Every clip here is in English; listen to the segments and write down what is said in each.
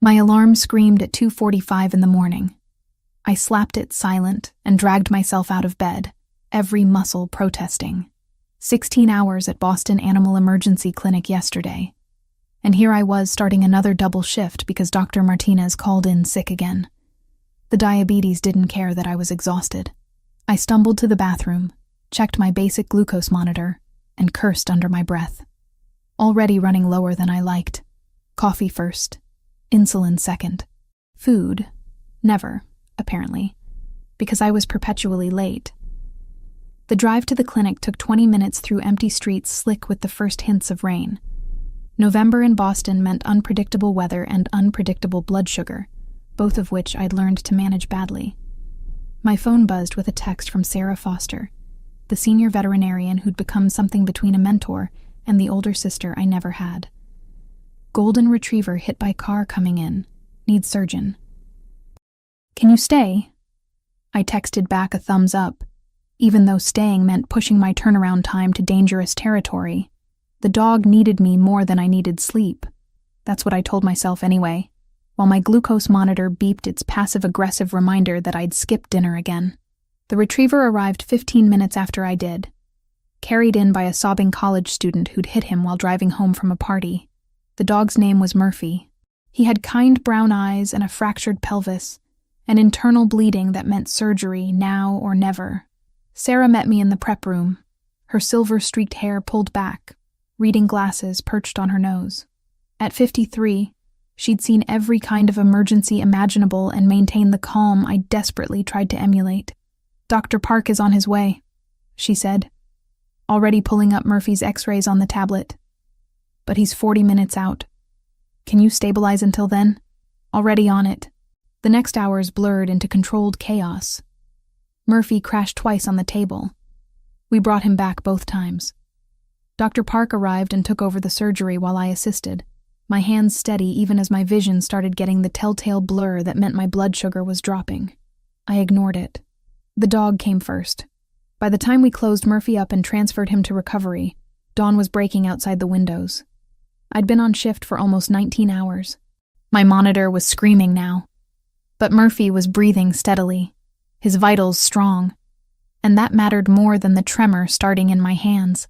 My alarm screamed at 2:45 in the morning. I slapped it silent and dragged myself out of bed, every muscle protesting. 16 hours at Boston Animal Emergency Clinic yesterday. And here I was starting another double shift because Dr. Martinez called in sick again. The diabetes didn't care that I was exhausted. I stumbled to the bathroom, checked my basic glucose monitor, and cursed under my breath. Already running lower than I liked. Coffee first, insulin second. Food, never, apparently, because I was perpetually late. The drive to the clinic took 20 minutes through empty streets slick with the first hints of rain. November in Boston meant unpredictable weather and unpredictable blood sugar, both of which I'd learned to manage badly. My phone buzzed with a text from Sarah Foster, the senior veterinarian who'd become something between a mentor and the older sister I never had. Golden retriever hit by car coming in. Needs surgeon. Can you stay? I texted back a thumbs up, even though staying meant pushing my turnaround time to dangerous territory. The dog needed me more than I needed sleep. That's what I told myself anyway, while my glucose monitor beeped its passive-aggressive reminder that I'd skipped dinner again. The retriever arrived 15 minutes after I did, carried in by a sobbing college student who'd hit him while driving home from a party. The dog's name was Murphy. He had kind brown eyes and a fractured pelvis, an internal bleeding that meant surgery now or never. Sarah met me in the prep room, her silver-streaked hair pulled back, reading glasses perched on her nose. At 53, she'd seen every kind of emergency imaginable and maintained the calm I desperately tried to emulate. "Dr. Park is on his way," she said, already pulling up Murphy's x-rays on the tablet. "But he's 40 minutes out. Can you stabilize until then?" "Already on it." The next hours blurred into controlled chaos. Murphy crashed twice on the table. We brought him back both times. Dr. Park arrived and took over the surgery while I assisted, my hands steady even as my vision started getting the telltale blur that meant my blood sugar was dropping. I ignored it. The dog came first. By the time we closed Murphy up and transferred him to recovery, dawn was breaking outside the windows. I'd been on shift for almost 19 hours. My monitor was screaming now. But Murphy was breathing steadily, his vitals strong, and that mattered more than the tremor starting in my hands.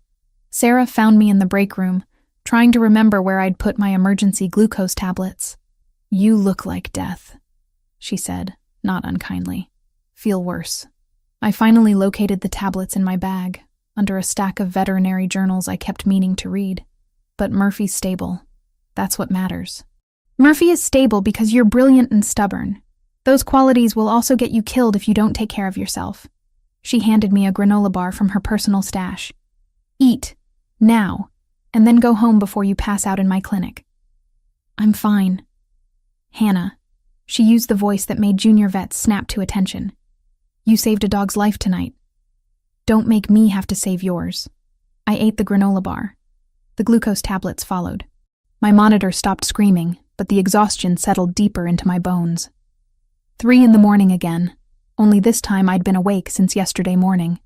Sarah found me in the break room, trying to remember where I'd put my emergency glucose tablets. "You look like death," she said, not unkindly. "Feel worse." I finally located the tablets in my bag, under a stack of veterinary journals I kept meaning to read. But Murphy's stable. That's what matters. "Murphy is stable because you're brilliant and stubborn. Those qualities will also get you killed if you don't take care of yourself." She handed me a granola bar from her personal stash. "Eat, now, and then go home before you pass out in my clinic." "I'm fine." "Hannah," she used the voice that made junior vets snap to attention. "You saved a dog's life tonight. Don't make me have to save yours." I ate the granola bar. The glucose tablets followed. My monitor stopped screaming, but the exhaustion settled deeper into my bones. 3 in the morning again, only this time I'd been awake since yesterday morning.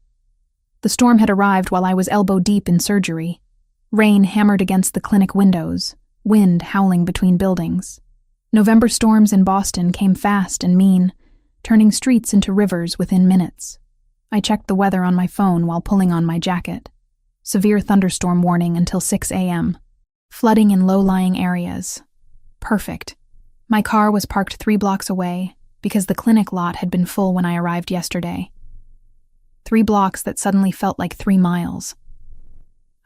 The storm had arrived while I was elbow-deep in surgery. Rain hammered against the clinic windows, wind howling between buildings. November storms in Boston came fast and mean, turning streets into rivers within minutes. I checked the weather on my phone while pulling on my jacket. Severe thunderstorm warning until 6 a.m. Flooding in low-lying areas. Perfect. My car was parked 3 blocks away because the clinic lot had been full when I arrived yesterday. 3 blocks that suddenly felt like 3 miles.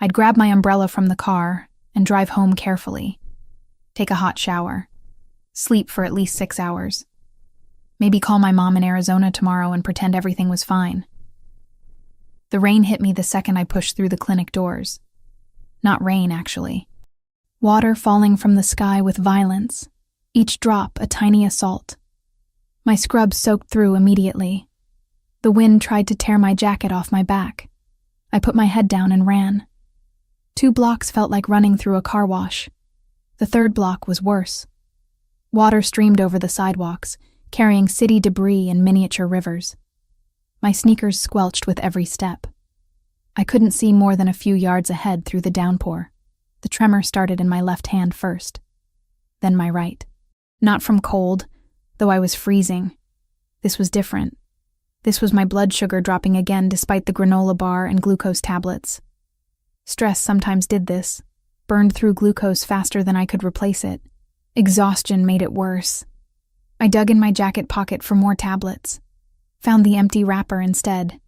I'd grab my umbrella from the car and drive home carefully. Take a hot shower. Sleep for at least 6 hours. Maybe call my mom in Arizona tomorrow and pretend everything was fine. The rain hit me the second I pushed through the clinic doors. Not rain, actually. Water falling from the sky with violence, each drop a tiny assault. My scrubs soaked through immediately. The wind tried to tear my jacket off my back. I put my head down and ran. 2 blocks felt like running through a car wash. The 3rd block was worse. Water streamed over the sidewalks, carrying city debris and miniature rivers. My sneakers squelched with every step. I couldn't see more than a few yards ahead through the downpour. The tremor started in my left hand first, then my right. Not from cold, though I was freezing. This was different. This was my blood sugar dropping again despite the granola bar and glucose tablets. Stress sometimes did this, burned through glucose faster than I could replace it. Exhaustion made it worse. I dug in my jacket pocket for more tablets. Found the empty wrapper instead.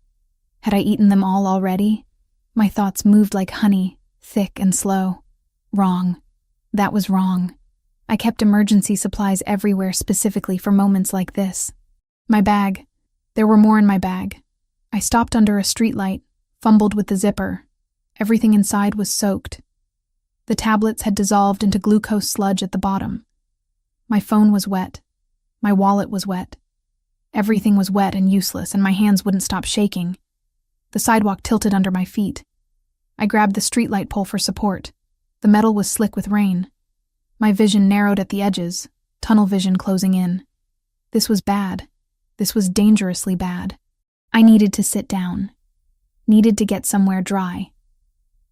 Had I eaten them all already? My thoughts moved like honey, thick and slow. Wrong. That was wrong. I kept emergency supplies everywhere specifically for moments like this. My bag. There were more in my bag. I stopped under a streetlight, fumbled with the zipper. Everything inside was soaked. The tablets had dissolved into glucose sludge at the bottom. My phone was wet. My wallet was wet. Everything was wet and useless, and my hands wouldn't stop shaking. The sidewalk tilted under my feet. I grabbed the streetlight pole for support. The metal was slick with rain. My vision narrowed at the edges, tunnel vision closing in. This was bad. This was dangerously bad. I needed to sit down. Needed to get somewhere dry.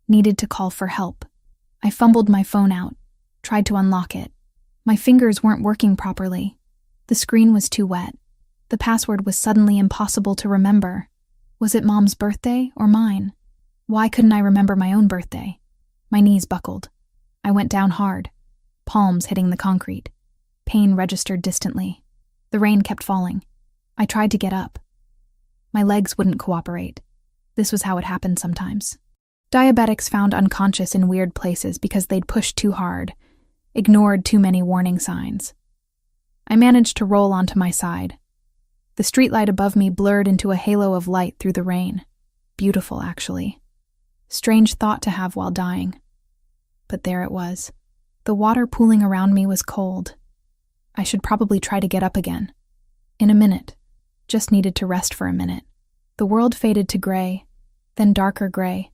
Needed to call for help. I fumbled my phone out, tried to unlock it. My fingers weren't working properly. The screen was too wet. The password was suddenly impossible to remember. Was it Mom's birthday or mine? Why couldn't I remember my own birthday? My knees buckled. I went down hard, palms hitting the concrete. Pain registered distantly. The rain kept falling. I tried to get up. My legs wouldn't cooperate. This was how it happened sometimes. Diabetics found unconscious in weird places because they'd pushed too hard, ignored too many warning signs. I managed to roll onto my side. The streetlight above me blurred into a halo of light through the rain. Beautiful, actually. Strange thought to have while dying. But there it was. The water pooling around me was cold. I should probably try to get up again. In a minute. Just needed to rest for a minute. The world faded to gray, then darker gray,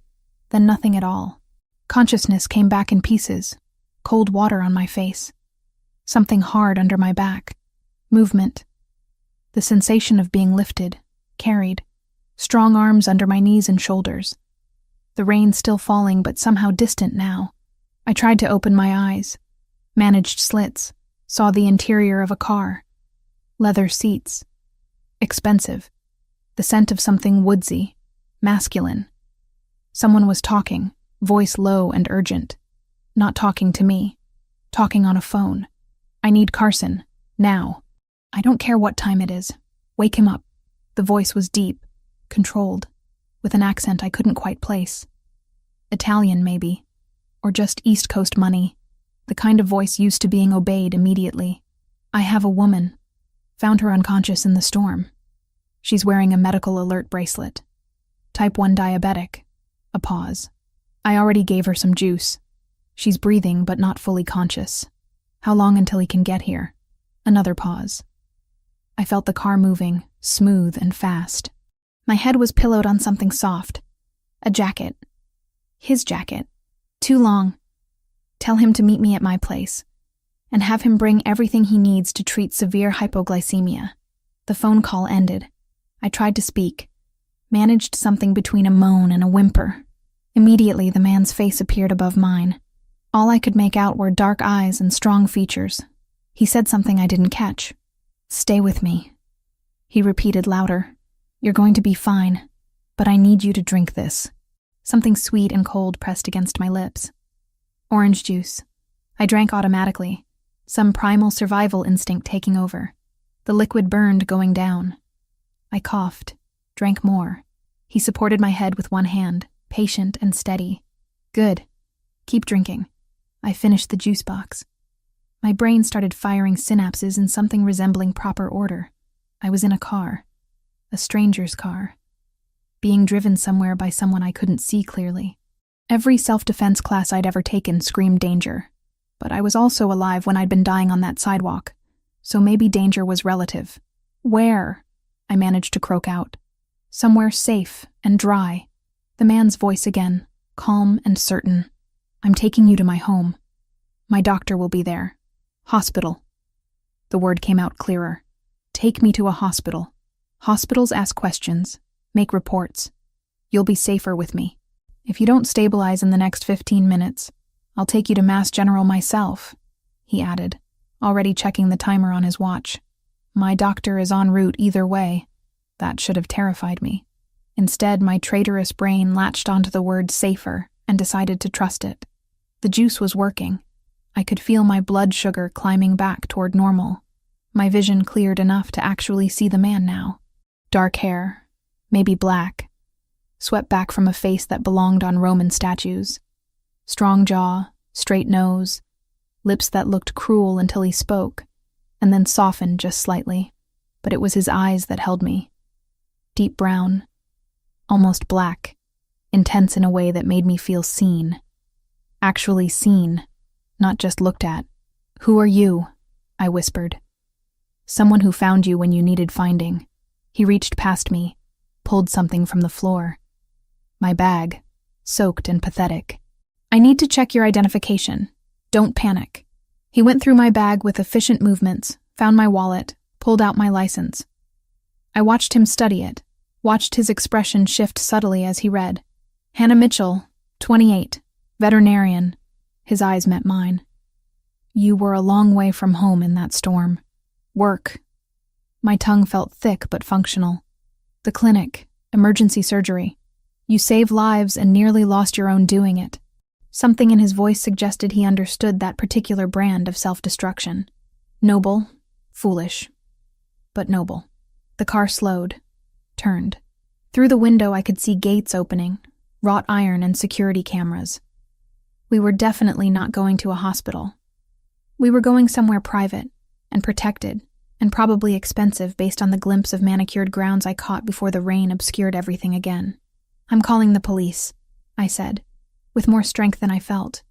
then nothing at all. Consciousness came back in pieces. Cold water on my face. Something hard under my back. Movement. The sensation of being lifted, carried. Strong arms under my knees and shoulders. The rain still falling, but somehow distant now. I tried to open my eyes. Managed slits. Saw the interior of a car. Leather seats. Expensive. The scent of something woodsy. Masculine. Someone was talking, voice low and urgent. Not talking to me. Talking on a phone. I need Carson. Now. I don't care what time it is. Wake him up. The voice was deep, controlled, with an accent I couldn't quite place. Italian, maybe. Or just East Coast money. The kind of voice used to being obeyed immediately. I have a woman. Found her unconscious in the storm. She's wearing a medical alert bracelet. Type 1 diabetic. A pause. I already gave her some juice. She's breathing but not fully conscious. How long until he can get here? Another pause. I felt the car moving, smooth and fast. My head was pillowed on something soft. A jacket. His jacket. Too long. Tell him to meet me at my place. And have him bring everything he needs to treat severe hypoglycemia. The phone call ended. I tried to speak. Managed something between a moan and a whimper. Immediately the man's face appeared above mine. All I could make out were dark eyes and strong features. He said something I didn't catch. Stay with me. He repeated louder. You're going to be fine, but I need you to drink this. Something sweet and cold pressed against my lips. Orange juice. I drank automatically, some primal survival instinct taking over. The liquid burned going down. I coughed, drank more. He supported my head with one hand, patient and steady. Good. Keep drinking. I finished the juice box. My brain started firing synapses in something resembling proper order. I was in a car. A stranger's car. Being driven somewhere by someone I couldn't see clearly. Every self-defense class I'd ever taken screamed danger. But I was also alive when I'd been dying on that sidewalk. So maybe danger was relative. Where? I managed to croak out. Somewhere safe and dry. The man's voice again, calm and certain. I'm taking you to my home. My doctor will be there. Hospital. The word came out clearer. Take me to a hospital. Hospitals ask questions, make reports. You'll be safer with me. If you don't stabilize in the next 15 minutes, I'll take you to Mass General myself, he added, already checking the timer on his watch. My doctor is en route either way. That should have terrified me. Instead, my traitorous brain latched onto the word safer and decided to trust it. The juice was working. I could feel my blood sugar climbing back toward normal. My vision cleared enough to actually see the man now. Dark hair, maybe black, swept back from a face that belonged on Roman statues. Strong jaw, straight nose, lips that looked cruel until he spoke, and then softened just slightly. But it was his eyes that held me. Deep brown, almost black, intense in a way that made me feel seen. Actually seen, not just looked at. "Who are you?" I whispered. "Someone who found you when you needed finding." He reached past me, pulled something from the floor. My bag, soaked and pathetic. "I need to check your identification. Don't panic." He went through my bag with efficient movements, found my wallet, pulled out my license. I watched him study it, watched his expression shift subtly as he read. "Hannah Mitchell, 28, veterinarian." His eyes met mine. "You were a long way from home in that storm. Work." My tongue felt thick but functional. "The clinic, emergency surgery. You saved lives and nearly lost your own doing it." Something in his voice suggested he understood that particular brand of self-destruction. Noble, foolish, but noble. The car slowed, turned. Through the window I could see gates opening, wrought iron and security cameras. We were definitely not going to a hospital. We were going somewhere private and protected, and probably expensive based on the glimpse of manicured grounds I caught before the rain obscured everything again. "I'm calling the police," I said, with more strength than I felt.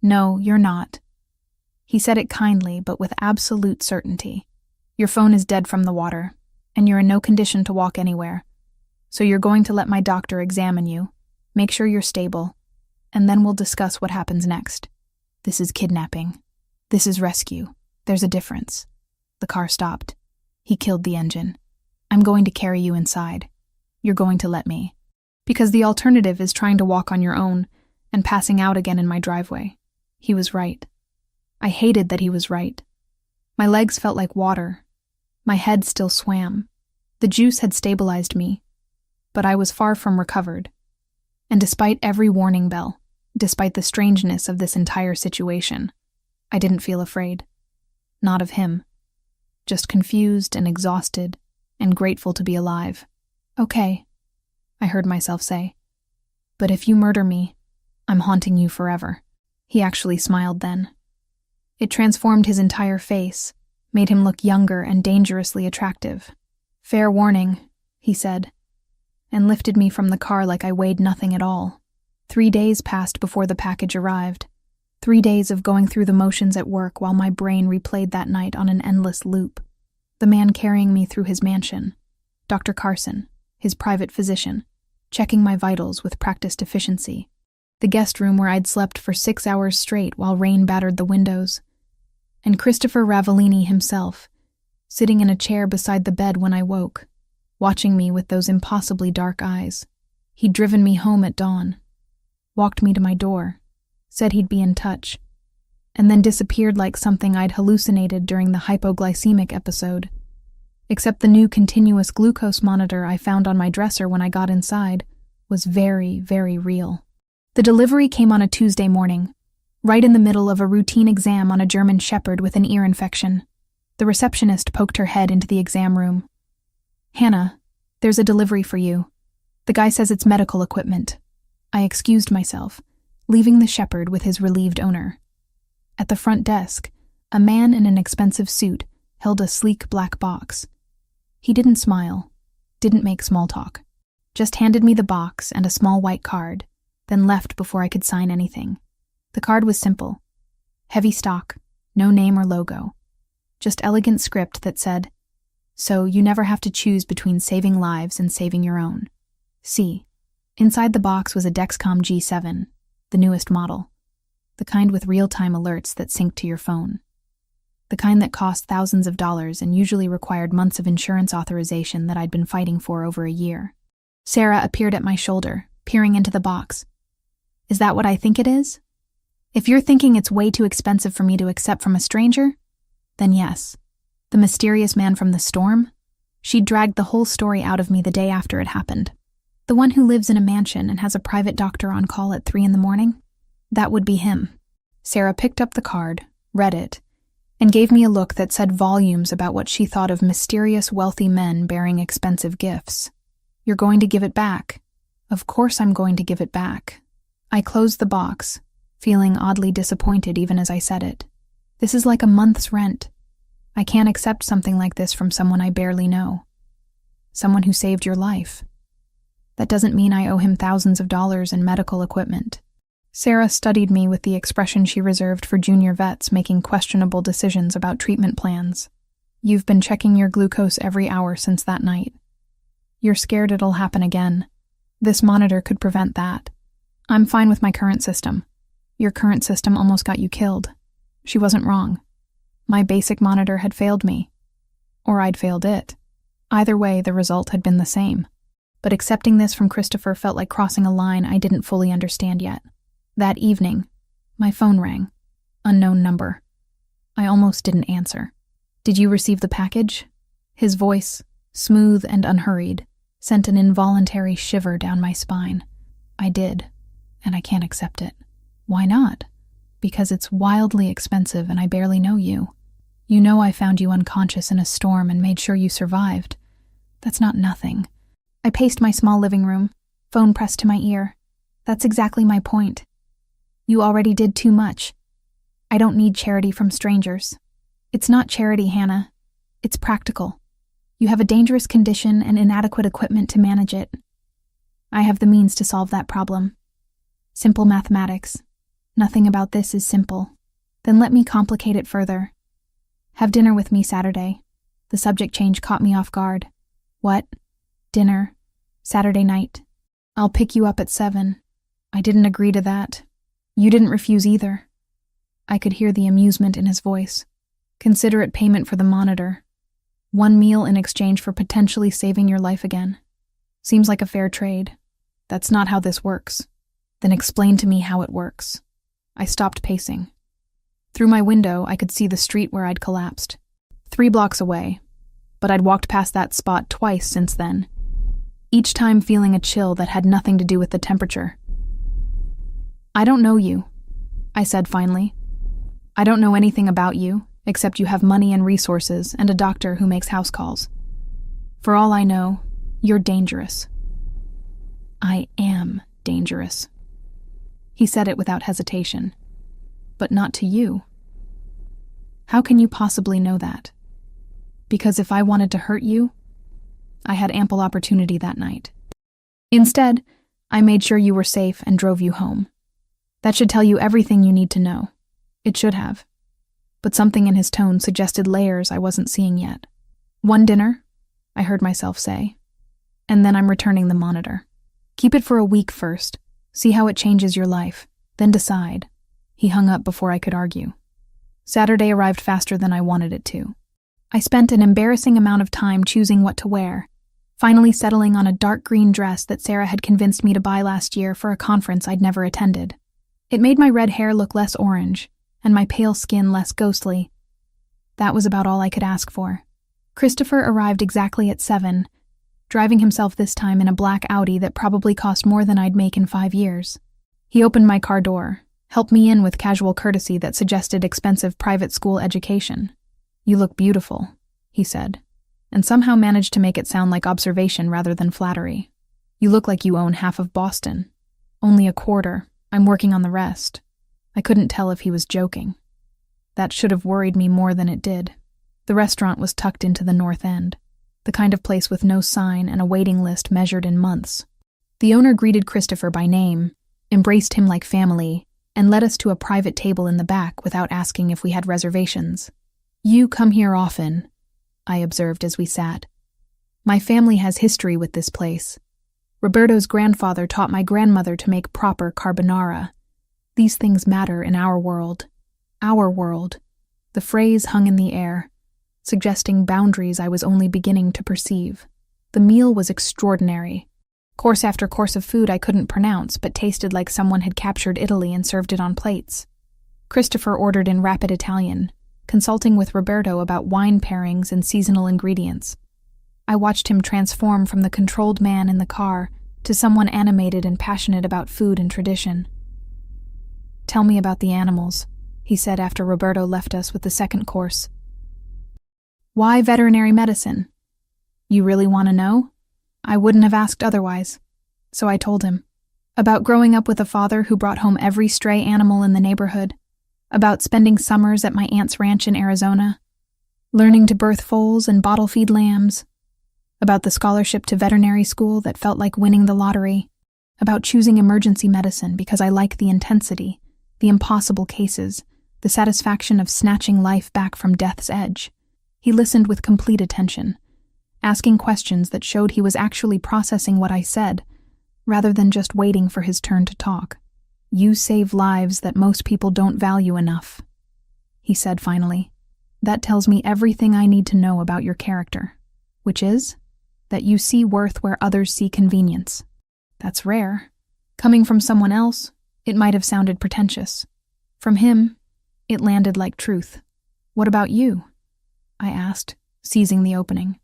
"No, you're not." He said it kindly, but with absolute certainty. "Your phone is dead from the water, and you're in no condition to walk anywhere. So you're going to let my doctor examine you, make sure you're stable, and then we'll discuss what happens next. This is kidnapping. This is rescue. There's a difference." The car stopped. He killed the engine. "I'm going to carry you inside. You're going to let me. Because the alternative is trying to walk on your own and passing out again in my driveway." He was right. I hated that he was right. My legs felt like water. My head still swam. The juice had stabilized me, but I was far from recovered. And despite every warning bell, despite the strangeness of this entire situation, I didn't feel afraid. Not of him. Just confused and exhausted and grateful to be alive. "Okay," I heard myself say. "But if you murder me, I'm haunting you forever." He actually smiled then. It transformed his entire face, made him look younger and dangerously attractive. "Fair warning," he said, and lifted me from the car like I weighed nothing at all. 3 days passed before the package arrived. 3 days of going through the motions at work while my brain replayed that night on an endless loop. The man carrying me through his mansion, Dr. Carson, his private physician, checking my vitals with practiced efficiency. The guest room where I'd slept for 6 hours straight while rain battered the windows. And Christopher Ravellini himself, sitting in a chair beside the bed when I woke, watching me with those impossibly dark eyes. He'd driven me home at dawn, walked me to my door, said he'd be in touch, and then disappeared like something I'd hallucinated during the hypoglycemic episode. Except the new continuous glucose monitor I found on my dresser when I got inside was very, very real. The delivery came on a Tuesday morning, right in the middle of a routine exam on a German shepherd with an ear infection. The receptionist poked her head into the exam room. "Hannah, there's a delivery for you. The guy says it's medical equipment." I excused myself, leaving the shepherd with his relieved owner. At the front desk, a man in an expensive suit held a sleek black box. He didn't smile, didn't make small talk, just handed me the box and a small white card, then left before I could sign anything. The card was simple. Heavy stock, no name or logo. Just elegant script that said, "So you never have to choose between saving lives and saving your own. See." Inside the box was a Dexcom G7, the newest model. The kind with real-time alerts that sync to your phone. The kind that cost thousands of dollars and usually required months of insurance authorization that I'd been fighting for over a year. Sarah appeared at my shoulder, peering into the box. "Is that what I think it is? If you're thinking it's way too expensive for me to accept from a stranger, Then yes, the mysterious man from the storm? She'd dragged the whole story out of me the day after it happened. The one who lives in a mansion and has a private doctor on call at 3 a.m? That would be him. Sarah picked up the card, read it, and gave me a look that said volumes about what she thought of mysterious wealthy men bearing expensive gifts. You're going to give it back. Of course I'm going to give it back. I closed the box, feeling oddly disappointed even as I said it. This is like a month's rent. I can't accept something like this from someone I barely know. Someone who saved your life. That doesn't mean I owe him thousands of dollars in medical equipment. Sarah studied me with the expression she reserved for junior vets making questionable decisions about treatment plans. You've been checking your glucose every hour since that night. You're scared it'll happen again. This monitor could prevent that. I'm fine with my current system. Your current system almost got you killed. She wasn't wrong. My basic monitor had failed me. Or I'd failed it. Either way, the result had been the same. But accepting this from Christopher felt like crossing a line I didn't fully understand yet. That evening, my phone rang. Unknown number. I almost didn't answer. Did you receive the package? His voice, smooth and unhurried, sent an involuntary shiver down my spine. I did, and I can't accept it. Why not? Because it's wildly expensive and I barely know you. You know I found you unconscious in a storm and made sure you survived. That's not nothing. I paced my small living room, phone pressed to my ear. That's exactly my point. You already did too much. I don't need charity from strangers. It's not charity, Hannah. It's practical. You have a dangerous condition and inadequate equipment to manage it. I have the means to solve that problem. Simple mathematics. Nothing about this is simple. Then let me complicate it further. Have dinner with me Saturday. The subject change caught me off guard. What? Dinner. Saturday night. I'll pick you up at 7. I didn't agree to that. You didn't refuse either. I could hear the amusement in his voice. Considerate payment for the monitor. 1 meal in exchange for potentially saving your life again. Seems like a fair trade. That's not how this works. Then explain to me how it works. I stopped pacing. Through my window, I could see the street where I'd collapsed. 3 blocks away. But I'd walked past that spot twice since then. Each time feeling a chill that had nothing to do with the temperature. I don't know you, I said finally. I don't know anything about you, except you have money and resources and a doctor who makes house calls. For all I know, you're dangerous. I am dangerous. He said it without hesitation. But not to you. How can you possibly know that? Because if I wanted to hurt you, I had ample opportunity that night. Instead, I made sure you were safe and drove you home. That should tell you everything you need to know. It should have. But something in his tone suggested layers I wasn't seeing yet. 1 dinner, I heard myself say. And then I'm returning the monitor. Keep it for a week first. See how it changes your life. Then decide. He hung up before I could argue. Saturday arrived faster than I wanted it to. I spent an embarrassing amount of time choosing what to wear, finally settling on a dark green dress that Sarah had convinced me to buy last year for a conference I'd never attended. It made my red hair look less orange, and my pale skin less ghostly. That was about all I could ask for. Christopher arrived exactly at 7, driving himself this time in a black Audi that probably cost more than I'd make in 5 years. He opened my car door, helped me in with casual courtesy that suggested expensive private school education. You look beautiful, he said, and somehow managed to make it sound like observation rather than flattery. You look like you own half of Boston. Only a quarter. I'm working on the rest. I couldn't tell if he was joking. That should have worried me more than it did. The restaurant was tucked into the North End, the kind of place with no sign and a waiting list measured in months. The owner greeted Christopher by name, embraced him like family, and led us to a private table in the back without asking if we had reservations. You come here often, I observed as we sat. My family has history with this place. Roberto's grandfather taught my grandmother to make proper carbonara. These things matter in our world. Our world. The phrase hung in the air, suggesting boundaries I was only beginning to perceive. The meal was extraordinary. Course after course of food I couldn't pronounce, but tasted like someone had captured Italy and served it on plates. Christopher ordered in rapid Italian, consulting with Roberto about wine pairings and seasonal ingredients. I watched him transform from the controlled man in the car to someone animated and passionate about food and tradition. "Tell me about the animals," he said after Roberto left us with the second course. "Why veterinary medicine? You really want to know?" I wouldn't have asked otherwise, so I told him. About growing up with a father who brought home every stray animal in the neighborhood, about spending summers at my aunt's ranch in Arizona, learning to birth foals and bottle feed lambs, about the scholarship to veterinary school that felt like winning the lottery, about choosing emergency medicine because I like the intensity, the impossible cases, the satisfaction of snatching life back from death's edge. He listened with complete attention, asking questions that showed he was actually processing what I said, rather than just waiting for his turn to talk. "You save lives that most people don't value enough," he said finally. "That tells me everything I need to know about your character, which is that you see worth where others see convenience. That's rare. Coming from someone else, it might have sounded pretentious. From him, it landed like truth. What about you?" I asked, seizing the opening.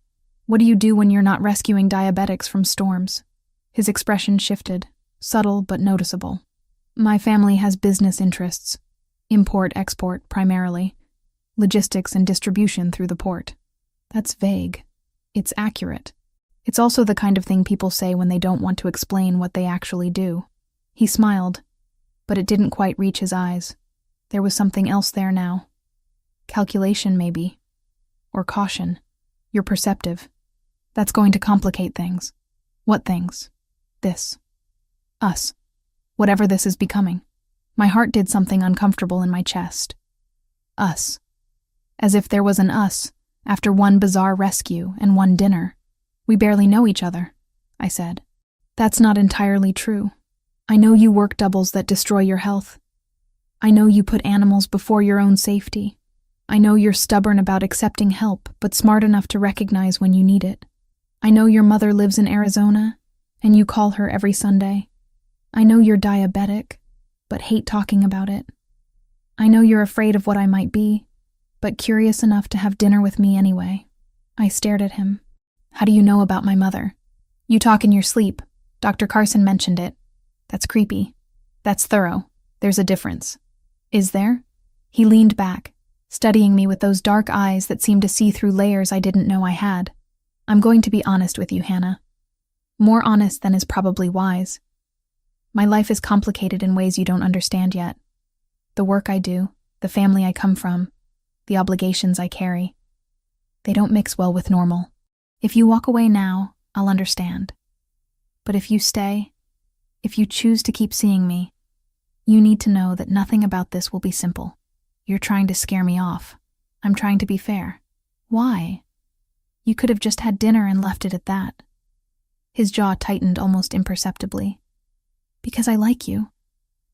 "What do you do when you're not rescuing diabetics from storms?" His expression shifted, subtle but noticeable. "My family has business interests. Import-export primarily. Logistics and distribution through the port." That's vague. It's accurate. It's also the kind of thing people say when they don't want to explain what they actually do. He smiled, but it didn't quite reach his eyes. There was something else there now. Calculation, maybe. Or caution. "You're perceptive. That's going to complicate things." "What things?" "This. Us. Whatever this is becoming." My heart did something uncomfortable in my chest. Us. As if there was an us after one bizarre rescue and one dinner. "We barely know each other," I said. "That's not entirely true. I know you work doubles that destroy your health. I know you put animals before your own safety. I know you're stubborn about accepting help, but smart enough to recognize when you need it. I know your mother lives in Arizona, and you call her every Sunday. I know you're diabetic, but hate talking about it. I know you're afraid of what I might be, but curious enough to have dinner with me anyway." I stared at him. "How do you know about my mother?" "You talk in your sleep. Dr. Carson mentioned it." "That's creepy. That's thorough. There's a difference." "Is there?" He leaned back, studying me with those dark eyes that seemed to see through layers I didn't know I had. "I'm going to be honest with you, Hannah. More honest than is probably wise. My life is complicated in ways you don't understand yet. The work I do, the family I come from, the obligations I carry. They don't mix well with normal. If you walk away now, I'll understand. But if you stay, if you choose to keep seeing me, you need to know that nothing about this will be simple. You're trying to scare me off. I'm trying to be fair." "Why? You could have just had dinner and left it at that." His jaw tightened almost imperceptibly. "Because I like you,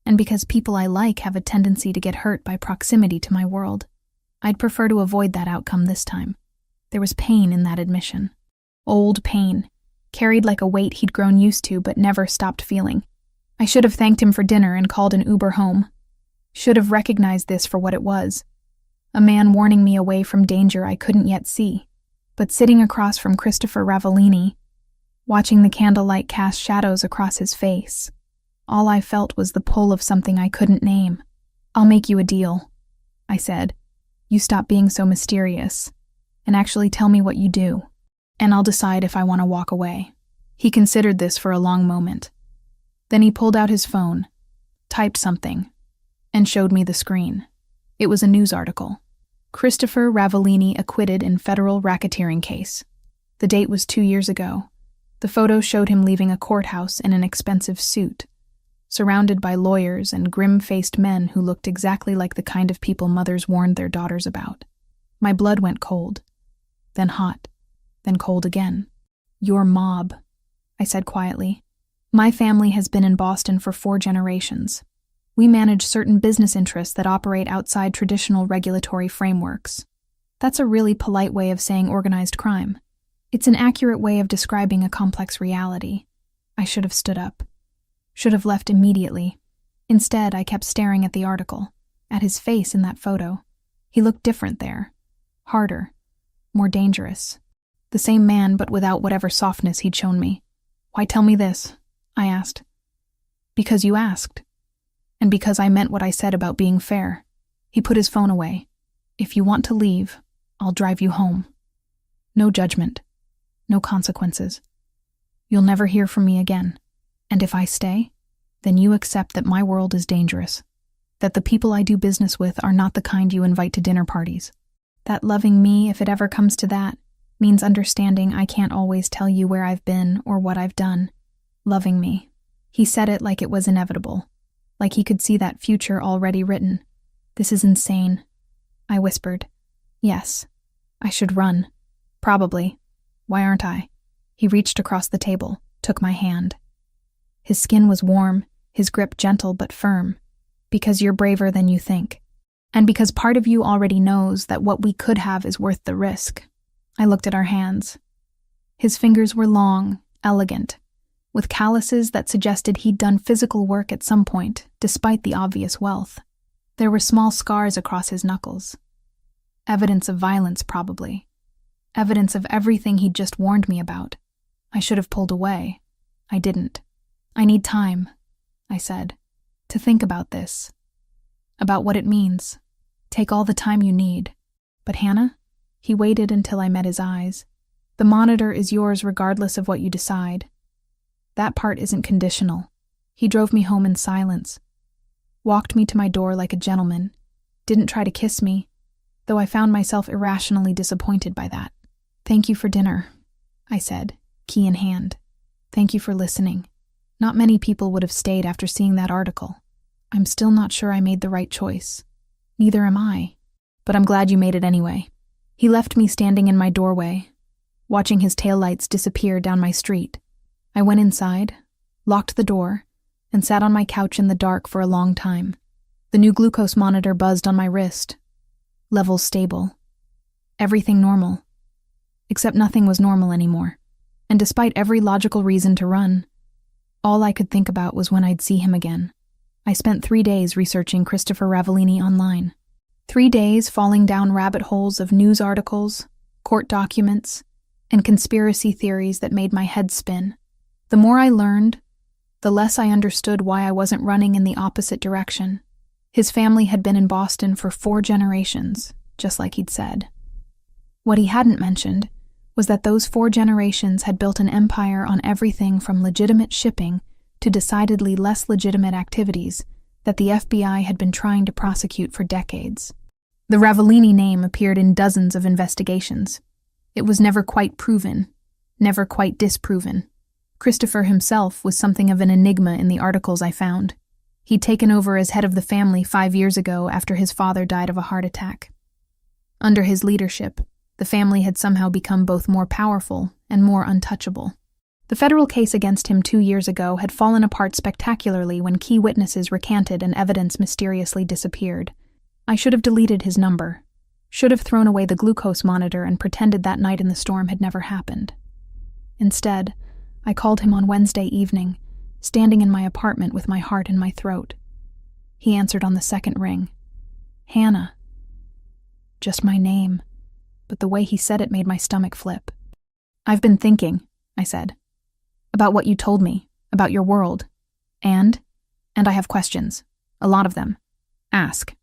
and because people I like have a tendency to get hurt by proximity to my world. I'd prefer to avoid that outcome this time." There was pain in that admission. Old pain, carried like a weight he'd grown used to but never stopped feeling. I should have thanked him for dinner and called an Uber home. Should have recognized this for what it was. A man warning me away from danger I couldn't yet see. But sitting across from Christopher Ravellini, watching the candlelight cast shadows across his face, all I felt was the pull of something I couldn't name. "I'll make you a deal," I said. "You stop being so mysterious, and actually tell me what you do, and I'll decide if I want to walk away." He considered this for a long moment. Then he pulled out his phone, typed something, and showed me the screen. It was a news article. "Christopher Ravellini acquitted in federal racketeering case." The date was 2 years ago. The photo showed him leaving a courthouse in an expensive suit, surrounded by lawyers and grim-faced men who looked exactly like the kind of people mothers warned their daughters about. My blood went cold, then hot, then cold again. "Your mob," I said quietly. "My family has been in Boston for 4 generations. We manage certain business interests that operate outside traditional regulatory frameworks. That's a really polite way of saying organized crime. It's an accurate way of describing a complex reality." I should have stood up. Should have left immediately. Instead, I kept staring at the article, at his face in that photo. He looked different there. Harder. More dangerous. The same man, but without whatever softness he'd shown me. "Why tell me this?" I asked. "Because you asked. And because I meant what I said about being fair." He put his phone away. "If you want to leave, I'll drive you home. No judgment. No consequences. You'll never hear from me again. And if I stay, then you accept that my world is dangerous. That the people I do business with are not the kind you invite to dinner parties. That loving me, if it ever comes to that, means understanding I can't always tell you where I've been or what I've done. Loving me." He said it like it was inevitable, like he could see that future already written. "This is insane," I whispered. "Yes, I should run. Probably. Why aren't I?" He reached across the table, took my hand. His skin was warm, his grip gentle but firm. "Because you're braver than you think. And because part of you already knows that what we could have is worth the risk." I looked at our hands. His fingers were long, elegant, with calluses that suggested he'd done physical work at some point, despite the obvious wealth. There were small scars across his knuckles. Evidence of violence, probably. Evidence of everything he'd just warned me about. I should have pulled away. I didn't. "I need time," I said, "to think about this. About what it means. Take all the time you need. But Hannah?" He waited until I met his eyes. "The monitor is yours regardless of what you decide. That part isn't conditional." He drove me home in silence. Walked me to my door like a gentleman. Didn't try to kiss me, though I found myself irrationally disappointed by that. "Thank you for dinner," I said, key in hand. "Thank you for listening. Not many people would have stayed after seeing that article. I'm still not sure I made the right choice. Neither am I. But I'm glad you made it anyway." He left me standing in my doorway, watching his taillights disappear down my street. I went inside, locked the door, and sat on my couch in the dark for a long time. The new glucose monitor buzzed on my wrist. Levels stable. Everything normal. Except nothing was normal anymore. And despite every logical reason to run, all I could think about was when I'd see him again. I spent 3 days researching Christopher Ravellini online. 3 days falling down rabbit holes of news articles, court documents, and conspiracy theories that made my head spin. The more I learned, the less I understood why I wasn't running in the opposite direction. His family had been in Boston for 4 generations, just like he'd said. What he hadn't mentioned was that those 4 generations had built an empire on everything from legitimate shipping to decidedly less legitimate activities that the FBI had been trying to prosecute for decades. The Ravellini name appeared in dozens of investigations. It was never quite proven, never quite disproven. Christopher himself was something of an enigma in the articles I found. He'd taken over as head of the family 5 years ago after his father died of a heart attack. Under his leadership, the family had somehow become both more powerful and more untouchable. The federal case against him 2 years ago had fallen apart spectacularly when key witnesses recanted and evidence mysteriously disappeared. I should have deleted his number, should have thrown away the glucose monitor and pretended that night in the storm had never happened. Instead, I called him on Wednesday evening, standing in my apartment with my heart in my throat. He answered on the second ring. "Hannah." Just my name, but the way he said it made my stomach flip. "I've been thinking," I said, "about what you told me, about your world. And I have questions. A lot of them. Ask.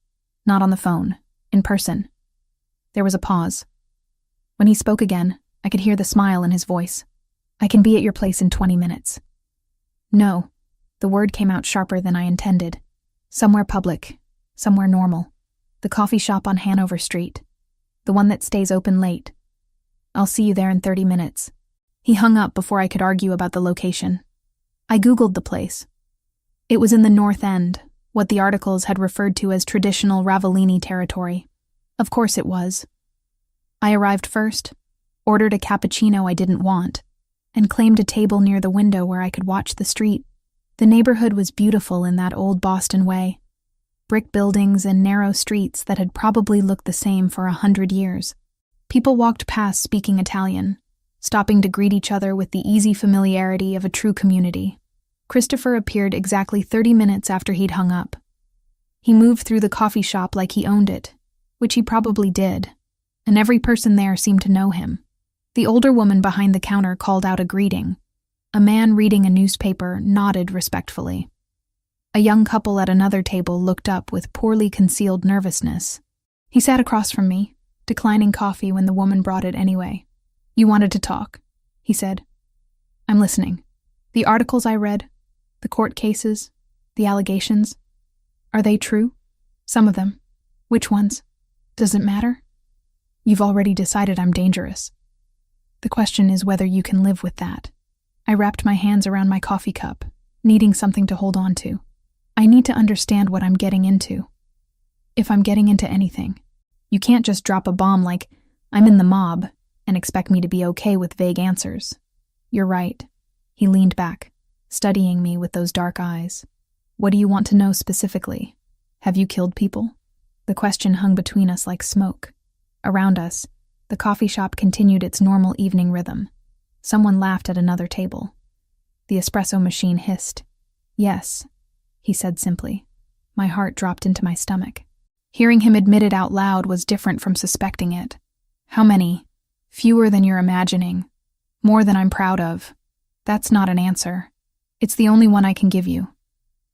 Not on the phone. In person." There was a pause. When he spoke again, I could hear the smile in his voice. "I can be at your place in 20 minutes. "No." The word came out sharper than I intended. "Somewhere public. Somewhere normal. The coffee shop on Hanover Street. The one that stays open late. I'll see you there in 30 minutes. He hung up before I could argue about the location. I Googled the place. It was in the North End, what the articles had referred to as traditional Ravellini territory. Of course it was. I arrived first, ordered a cappuccino I didn't want, and claimed a table near the window where I could watch the street. The neighborhood was beautiful in that old Boston way. Brick buildings and narrow streets that had probably looked the same for 100 years. People walked past speaking Italian, stopping to greet each other with the easy familiarity of a true community. Christopher appeared exactly 30 minutes after he'd hung up. He moved through the coffee shop like he owned it, which he probably did, and every person there seemed to know him. The older woman behind the counter called out a greeting. A man reading a newspaper nodded respectfully. A young couple at another table looked up with poorly concealed nervousness. He sat across from me, declining coffee when the woman brought it anyway. "You wanted to talk," he said. "I'm listening. The articles I read, the court cases, the allegations, are they true? Some of them. Which ones? Does it matter? You've already decided I'm dangerous. The question is whether you can live with that." I wrapped my hands around my coffee cup, needing something to hold on to. I need to understand what I'm getting into. If I'm getting into anything. You can't just drop a bomb like, "I'm in the mob," and expect me to be okay with vague answers. "You're right." He leaned back, studying me with those dark eyes. "What do you want to know specifically? Have you killed people?" The question hung between us like smoke. Around us, the coffee shop continued its normal evening rhythm. Someone laughed at another table. The espresso machine hissed. "Yes," he said simply. My heart dropped into my stomach. Hearing him admit it out loud was different from suspecting it. "How many?" "Fewer than you're imagining. More than I'm proud of." "That's not an answer. It's the only one I can give you.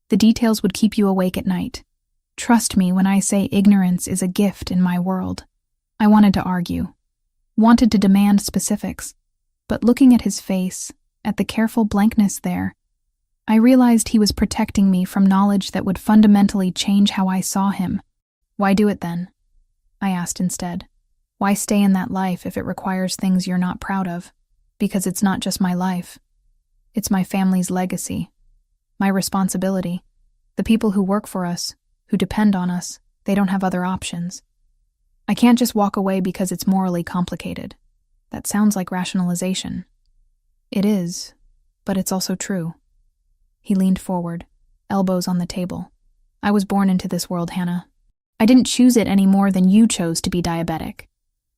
The details would keep you awake at night. Trust me when I say ignorance is a gift in my world." I wanted to argue, wanted to demand specifics, but looking at his face, at the careful blankness there, I realized he was protecting me from knowledge that would fundamentally change how I saw him. "Why do it then?" I asked instead. "Why stay in that life if it requires things you're not proud of?" "Because it's not just my life. It's my family's legacy, my responsibility. The people who work for us, who depend on us, they don't have other options. I can't just walk away because it's morally complicated." That sounds like rationalization. It is, but it's also true. He leaned forward, elbows on the table. "I was born into this world, Hannah. I didn't choose it any more than you chose to be diabetic.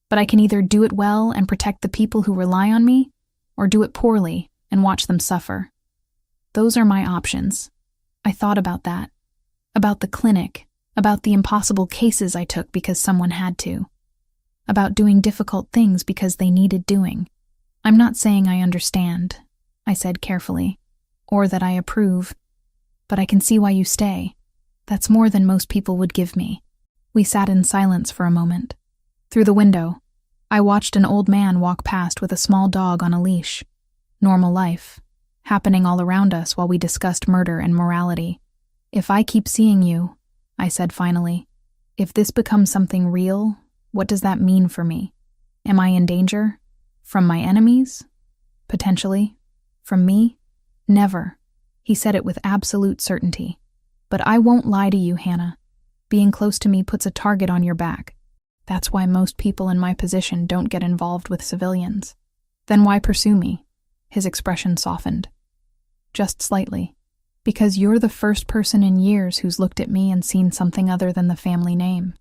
But I can either do it well and protect the people who rely on me, or do it poorly and watch them suffer. Those are my options." I thought about that, about the clinic, about the impossible cases I took because someone had to, about doing difficult things because they needed doing. "I'm not saying I understand," I said carefully, "or that I approve, but I can see why you stay. That's more than most people would give me." We sat in silence for a moment. Through the window, I watched an old man walk past with a small dog on a leash. Normal life, happening all around us while we discussed murder and morality. "If I keep seeing you," I said finally, "if this becomes something real, what does that mean for me? Am I in danger? From my enemies? Potentially? From me? Never." He said it with absolute certainty. "But I won't lie to you, Hannah. Being close to me puts a target on your back. That's why most people in my position don't get involved with civilians." "Then why pursue me?" His expression softened. "Just slightly. Because you're the first person in years who's looked at me and seen something other than the family name.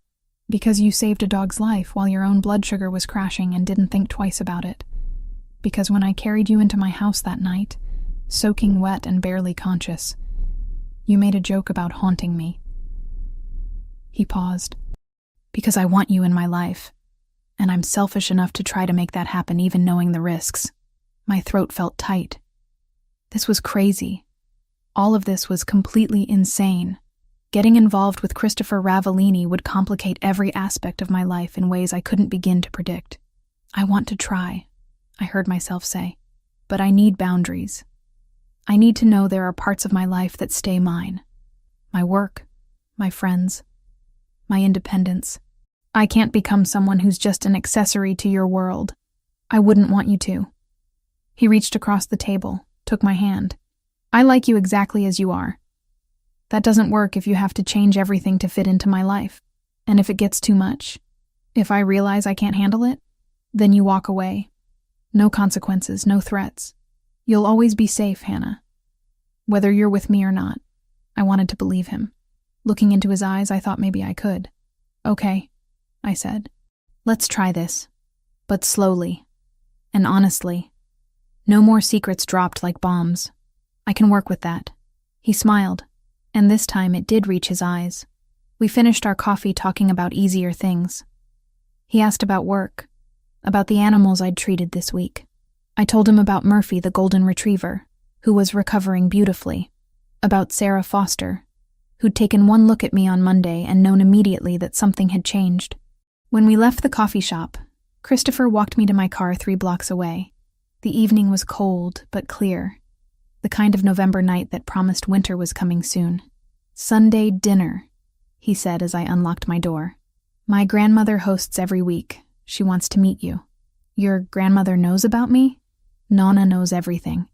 Because you saved a dog's life while your own blood sugar was crashing and didn't think twice about it. Because when I carried you into my house that night, soaking wet and barely conscious, you made a joke about haunting me." He paused. "Because I want you in my life, and I'm selfish enough to try to make that happen even knowing the risks." My throat felt tight. This was crazy. All of this was completely insane. Getting involved with Christopher Ravellini would complicate every aspect of my life in ways I couldn't begin to predict. "I want to try," I heard myself say, "but I need boundaries. I need to know there are parts of my life that stay mine. My work, my friends, my independence. I can't become someone who's just an accessory to your world. I wouldn't want you to." He reached across the table, took my hand. "I like you exactly as you are. That doesn't work if you have to change everything to fit into my life. And if it gets too much, if I realize I can't handle it, then you walk away. No consequences, no threats. You'll always be safe, Hannah. Whether you're with me or not." I wanted to believe him. Looking into his eyes, I thought maybe I could. "Okay," I said. "Let's try this. But slowly. And honestly. No more secrets dropped like bombs. I can work with that." He smiled, and this time it did reach his eyes. We finished our coffee talking about easier things. He asked about work, about the animals I'd treated this week. I told him about Murphy, the golden retriever, who was recovering beautifully, about Sarah Foster, who'd taken one look at me on Monday and known immediately that something had changed. When we left the coffee shop, Christopher walked me to my car 3 blocks away. The evening was cold but clear, the kind of November night that promised winter was coming soon. "Sunday dinner," he said as I unlocked my door. "My grandmother hosts every week. She wants to meet you." "Your grandmother knows about me?" "Nonna knows everything.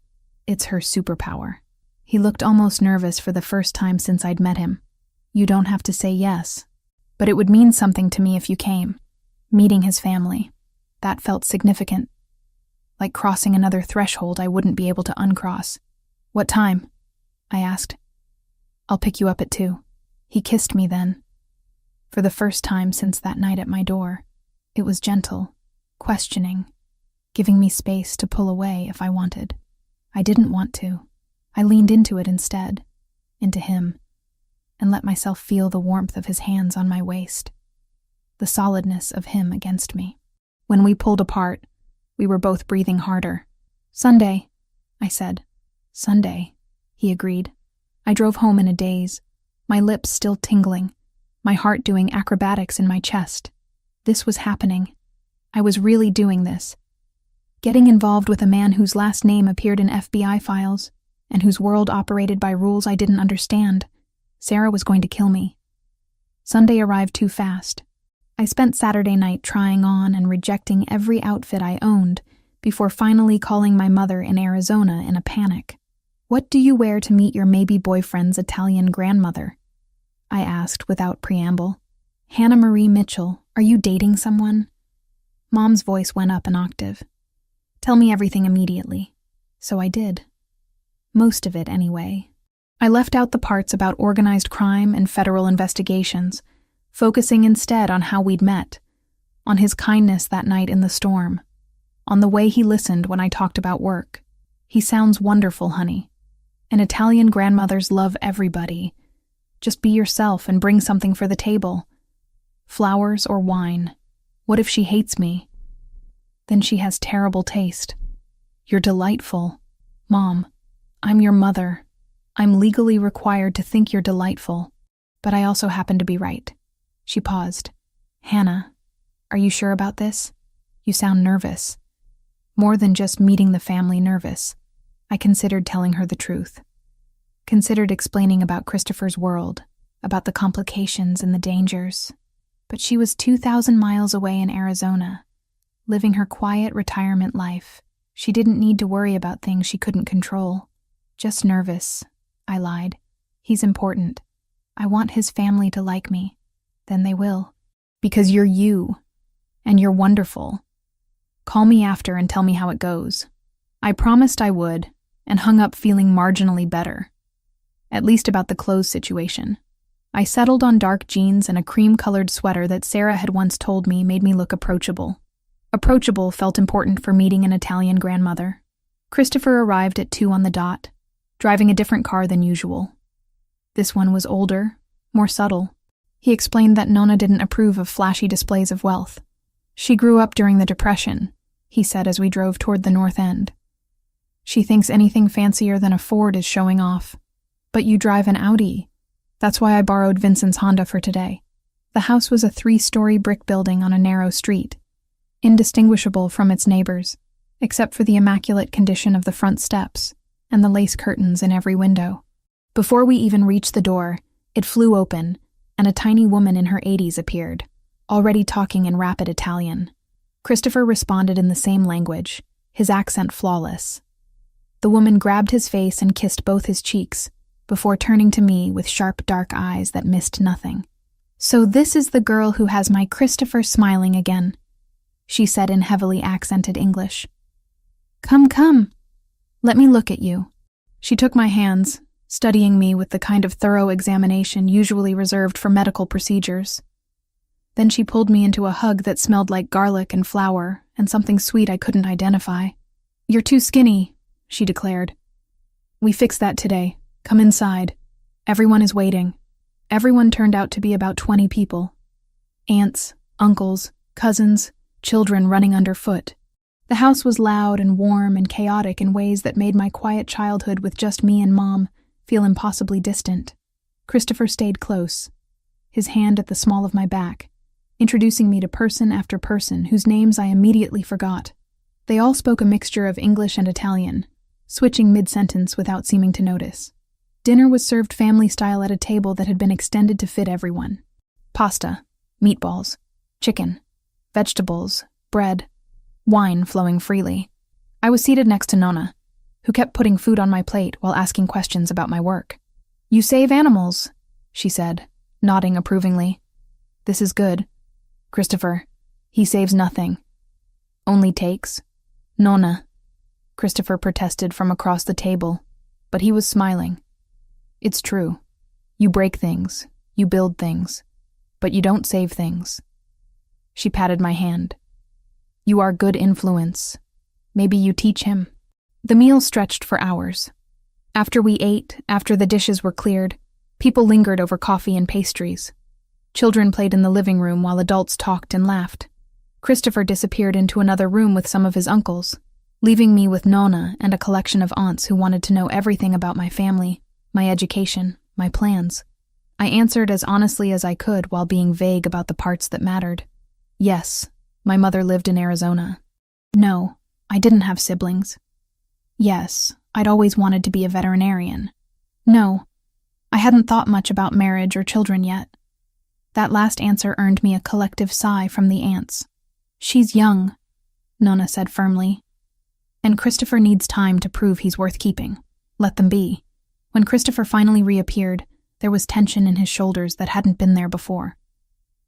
It's her superpower." He looked almost nervous for the first time since I'd met him. "You don't have to say yes, but it would mean something to me if you came." Meeting his family. That felt significant. Like crossing another threshold I wouldn't be able to uncross. "What time?" I asked. "I'll pick you up at 2. He kissed me then. For the first time since that night at my door. It was gentle, questioning, giving me space to pull away if I wanted. I didn't want to. I leaned into it instead, into him, and let myself feel the warmth of his hands on my waist, the solidness of him against me. When we pulled apart, we were both breathing harder. "Sunday," I said. "Sunday," he agreed. I drove home in a daze, my lips still tingling, my heart doing acrobatics in my chest. This was happening. I was really doing this. Getting involved with a man whose last name appeared in FBI files, and whose world operated by rules I didn't understand. Sarah was going to kill me. Sunday arrived too fast. I spent Saturday night trying on and rejecting every outfit I owned before finally calling my mother in Arizona in a panic. "What do you wear to meet your maybe boyfriend's Italian grandmother?" I asked without preamble. "Hannah Marie Mitchell, are you dating someone?" Mom's voice went up an octave. "Tell me everything immediately." So I did. Most of it, anyway. I left out the parts about organized crime and federal investigations, focusing instead on how we'd met, on his kindness that night in the storm, on the way he listened when I talked about work. "He sounds wonderful, honey. And Italian grandmothers love everybody. Just be yourself and bring something for the table. Flowers or wine. What if she hates me? Then she has terrible taste. You're delightful. Mom, I'm your mother. I'm legally required to think you're delightful. But I also happen to be right." She paused. "Hannah, are you sure about this? You sound nervous." More than just meeting the family nervous. I considered telling her the truth. Considered explaining about Christopher's world, about the complications and the dangers. But she was 2,000 miles away in Arizona, living her quiet retirement life. She didn't need to worry about things she couldn't control. "Just nervous," I lied. "He's important. I want his family to like me. Then they will. Because you're you. And you're wonderful. Call me after and tell me how it goes." I promised I would, and hung up feeling marginally better. At least about the clothes situation. I settled on dark jeans and a cream-colored sweater that Sarah had once told me made me look approachable. Approachable felt important for meeting an Italian grandmother. Christopher arrived at 2 on the dot, driving a different car than usual. This one was older, more subtle. He explained that Nonna didn't approve of flashy displays of wealth. "She grew up during the Depression," he said as we drove toward the North End. "She thinks anything fancier than a Ford is showing off. But you drive an Audi. That's why I borrowed Vincent's Honda for today." The house was a 3-story brick building on a narrow street, indistinguishable from its neighbors, except for the immaculate condition of the front steps and the lace curtains in every window. Before we even reached the door, it flew open, and a tiny woman in her 80s appeared, already talking in rapid Italian. Christopher responded in the same language, his accent flawless. The woman grabbed his face and kissed both his cheeks, before turning to me with sharp dark eyes that missed nothing. "So this is the girl who has my Christopher smiling again," she said in heavily accented English. Come. Let me look at you." She took my hands, studying me with the kind of thorough examination usually reserved for medical procedures. Then she pulled me into a hug that smelled like garlic and flour and something sweet I couldn't identify. "You're too skinny," she declared. "We fixed that today. Come inside. Everyone is waiting." Everyone turned out to be about 20 people. Aunts, uncles, cousins, children running underfoot. The house was loud and warm and chaotic in ways that made my quiet childhood with just me and Mom feel impossibly distant. Christopher stayed close, his hand at the small of my back, introducing me to person after person whose names I immediately forgot. They all spoke a mixture of English and Italian, switching mid-sentence without seeming to notice. Dinner was served family-style at a table that had been extended to fit everyone. Pasta, meatballs, chicken, vegetables, bread, wine flowing freely. I was seated next to Nonna, who kept putting food on my plate while asking questions about my work. "You save animals," she said, nodding approvingly. "This is good. Christopher, he saves nothing. Only takes." "Nonna," Christopher protested from across the table, but he was smiling. "It's true. You break things, you build things, but you don't save things." She patted my hand. "You are good influence. Maybe you teach him." The meal stretched for hours. After we ate, after the dishes were cleared, people lingered over coffee and pastries. Children played in the living room while adults talked and laughed. Christopher disappeared into another room with some of his uncles, leaving me with Nonna and a collection of aunts who wanted to know everything about my family, my education, my plans. I answered as honestly as I could while being vague about the parts that mattered. Yes, my mother lived in Arizona. No, I didn't have siblings. Yes, I'd always wanted to be a veterinarian. No, I hadn't thought much about marriage or children yet. That last answer earned me a collective sigh from the aunts. "She's young," Nonna said firmly. "And Christopher needs time to prove he's worth keeping. Let them be." When Christopher finally reappeared, there was tension in his shoulders that hadn't been there before.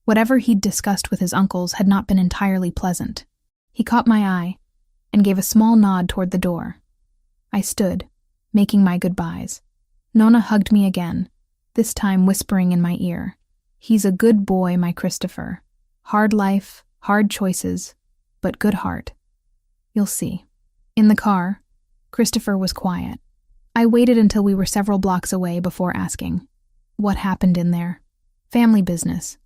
Whatever he'd discussed with his uncles had not been entirely pleasant. He caught my eye and gave a small nod toward the door. I stood, making my goodbyes. Nonna hugged me again, this time whispering in my ear, "He's a good boy, my Christopher. Hard life, hard choices, but good heart. You'll see." In the car, Christopher was quiet. I waited until we were several blocks away before asking, "What happened in there?" "Family business.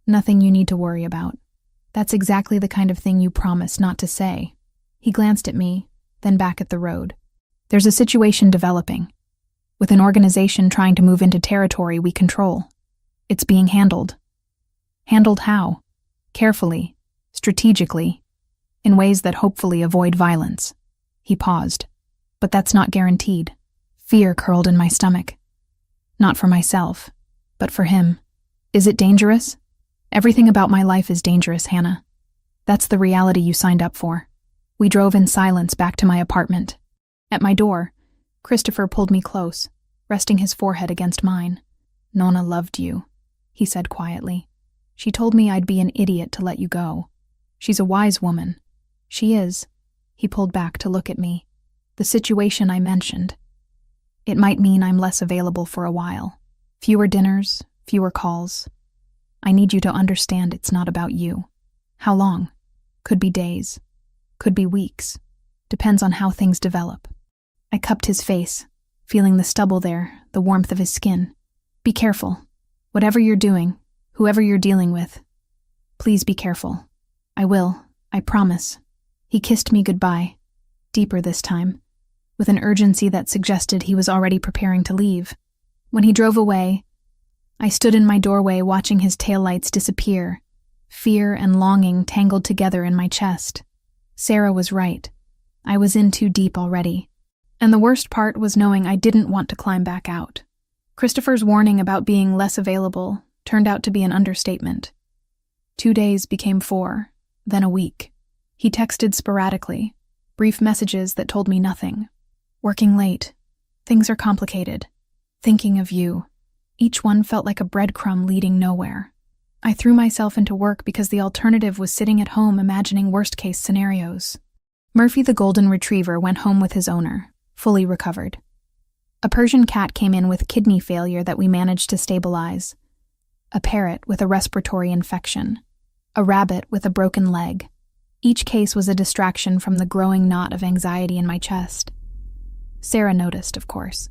Nothing you need to worry about. That's exactly the kind of thing you promised not to say." He glanced at me, then back at the road. "There's a situation developing, with an organization trying to move into territory we control. It's being handled." "Handled how?" "Carefully, strategically, in ways that hopefully avoid violence." He paused. "But that's not guaranteed." Fear curled in my stomach. Not for myself, but for him. "Is it dangerous?" "Everything about my life is dangerous, Hannah. That's the reality you signed up for." We drove in silence back to my apartment. At my door, Christopher pulled me close, resting his forehead against mine. "Nonna loved you," he said quietly. "She told me I'd be an idiot to let you go. She's a wise woman." "She is." He pulled back to look at me. "The situation I mentioned. It might mean I'm less available for a while. Fewer dinners, fewer calls. I need you to understand it's not about you." "How long?" "Could be days. Could be weeks. Depends on how things develop." I cupped his face, feeling the stubble there, the warmth of his skin. "Be careful. Whatever you're doing, whoever you're dealing with, please be careful." "I will, I promise." He kissed me goodbye, deeper this time, with an urgency that suggested he was already preparing to leave. When he drove away, I stood in my doorway watching his taillights disappear, fear and longing tangled together in my chest. Sarah was right. I was in too deep already. And the worst part was knowing I didn't want to climb back out. Christopher's warning about being less available turned out to be an understatement. 2 days became 4, then a week. He texted sporadically, brief messages that told me nothing. "Working late. Things are complicated. Thinking of you." Each one felt like a breadcrumb leading nowhere. I threw myself into work because the alternative was sitting at home imagining worst-case scenarios. Murphy the golden retriever went home with his owner, fully recovered. A Persian cat came in with kidney failure that we managed to stabilize. A parrot with a respiratory infection. A rabbit with a broken leg. Each case was a distraction from the growing knot of anxiety in my chest. Sarah noticed, of course.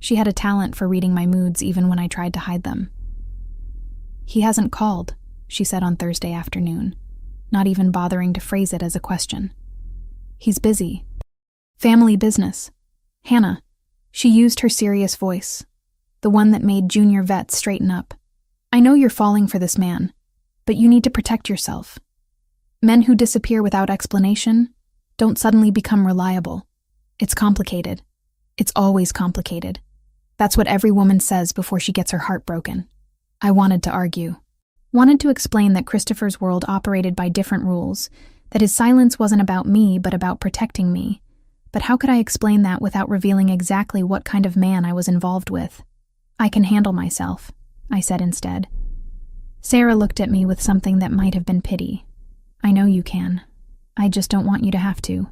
She had a talent for reading my moods even when I tried to hide them. "He hasn't called," she said on Thursday afternoon, not even bothering to phrase it as a question. "He's busy. Family business. Hannah," she used her serious voice, the one that made junior vets straighten up. "I know you're falling for this man, but you need to protect yourself. Men who disappear without explanation don't suddenly become reliable. It's complicated. It's always complicated. That's what every woman says before she gets her heart broken." I wanted to argue. Wanted to explain that Christopher's world operated by different rules, that his silence wasn't about me but about protecting me. But how could I explain that without revealing exactly what kind of man I was involved with? "I can handle myself," I said instead. Sarah looked at me with something that might have been pity. "I know you can. I just don't want you to have to."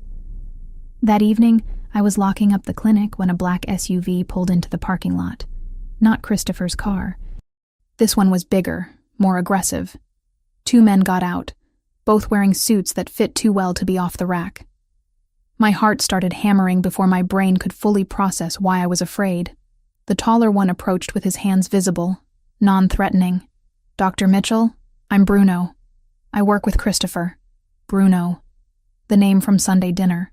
That evening, I was locking up the clinic when a black SUV pulled into the parking lot. Not Christopher's car. This one was bigger, more aggressive. 2 men got out, both wearing suits that fit too well to be off the rack. My heart started hammering before my brain could fully process why I was afraid. The taller one approached with his hands visible, non-threatening. "Dr. Mitchell, I'm Bruno. I work with Christopher." Bruno. The name from Sunday dinner.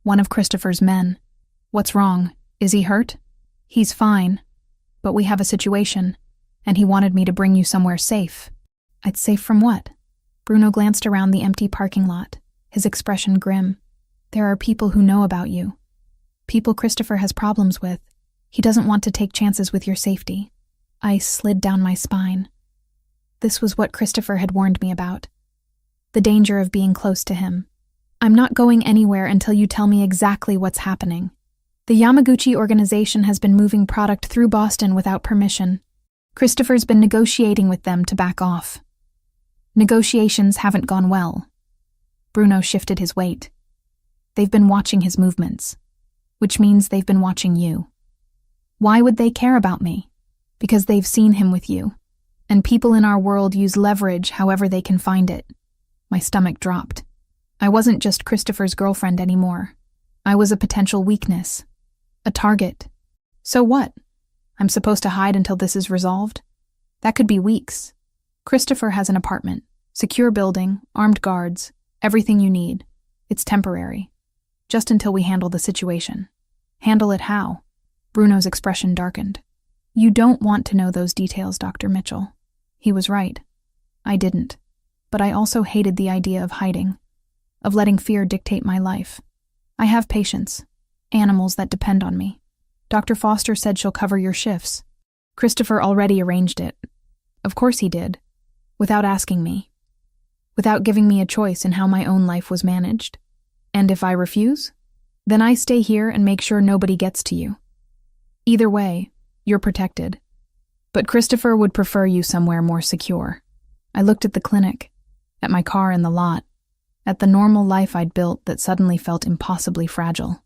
One of Christopher's men. "What's wrong? Is he hurt?" "He's fine. But we have a situation, and he wanted me to bring you somewhere safe." "I'd safe from what?" Bruno glanced around the empty parking lot, his expression grim. "There are people who know about you. People Christopher has problems with. He doesn't want to take chances with your safety." Ice slid down my spine. This was what Christopher had warned me about. The danger of being close to him. "I'm not going anywhere until you tell me exactly what's happening. The Yamaguchi organization has been moving product through Boston without permission. Christopher's been negotiating with them to back off. Negotiations haven't gone well." Bruno shifted his weight. "They've been watching his movements, which means they've been watching you. Why would they care about me? Because they've seen him with you. And people in our world use leverage however they can find it." My stomach dropped. I wasn't just Christopher's girlfriend anymore. I was a potential weakness. A target. So what? I'm supposed to hide until this is resolved? That could be weeks. Christopher has an apartment, secure building, armed guards, everything you need. It's temporary. Just until we handle the situation. Handle it how? Bruno's expression darkened. "You don't want to know those details, Dr. Mitchell." He was right. I didn't. But I also hated the idea of hiding, of letting fear dictate my life. I have patients, animals that depend on me. Dr. Foster said she'll cover your shifts. Christopher already arranged it. Of course he did. Without asking me. Without giving me a choice in how my own life was managed. And if I refuse, then I stay here and make sure nobody gets to you. Either way, you're protected. But Christopher would prefer you somewhere more secure. I looked at the clinic, at my car in the lot, at the normal life I'd built that suddenly felt impossibly fragile.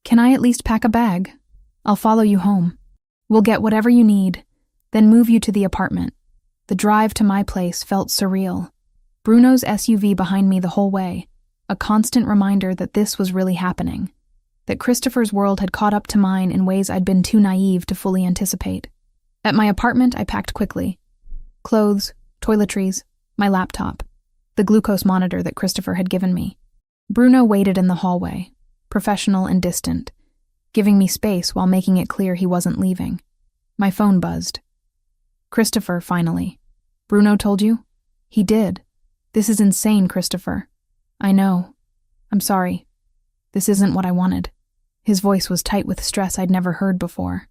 "Can I at least pack a bag? I'll follow you home. We'll get whatever you need, then move you to the apartment." The drive to my place felt surreal. Bruno's SUV behind me the whole way, a constant reminder that this was really happening, that Christopher's world had caught up to mine in ways I'd been too naive to fully anticipate. At my apartment, I packed quickly. Clothes, toiletries, my laptop, the glucose monitor that Christopher had given me. Bruno waited in the hallway, professional and distant, giving me space while making it clear he wasn't leaving. My phone buzzed. "Christopher, finally. Bruno told you?" "He did. This is insane, Christopher." "I know. I'm sorry. This isn't what I wanted." His voice was tight with stress I'd never heard before.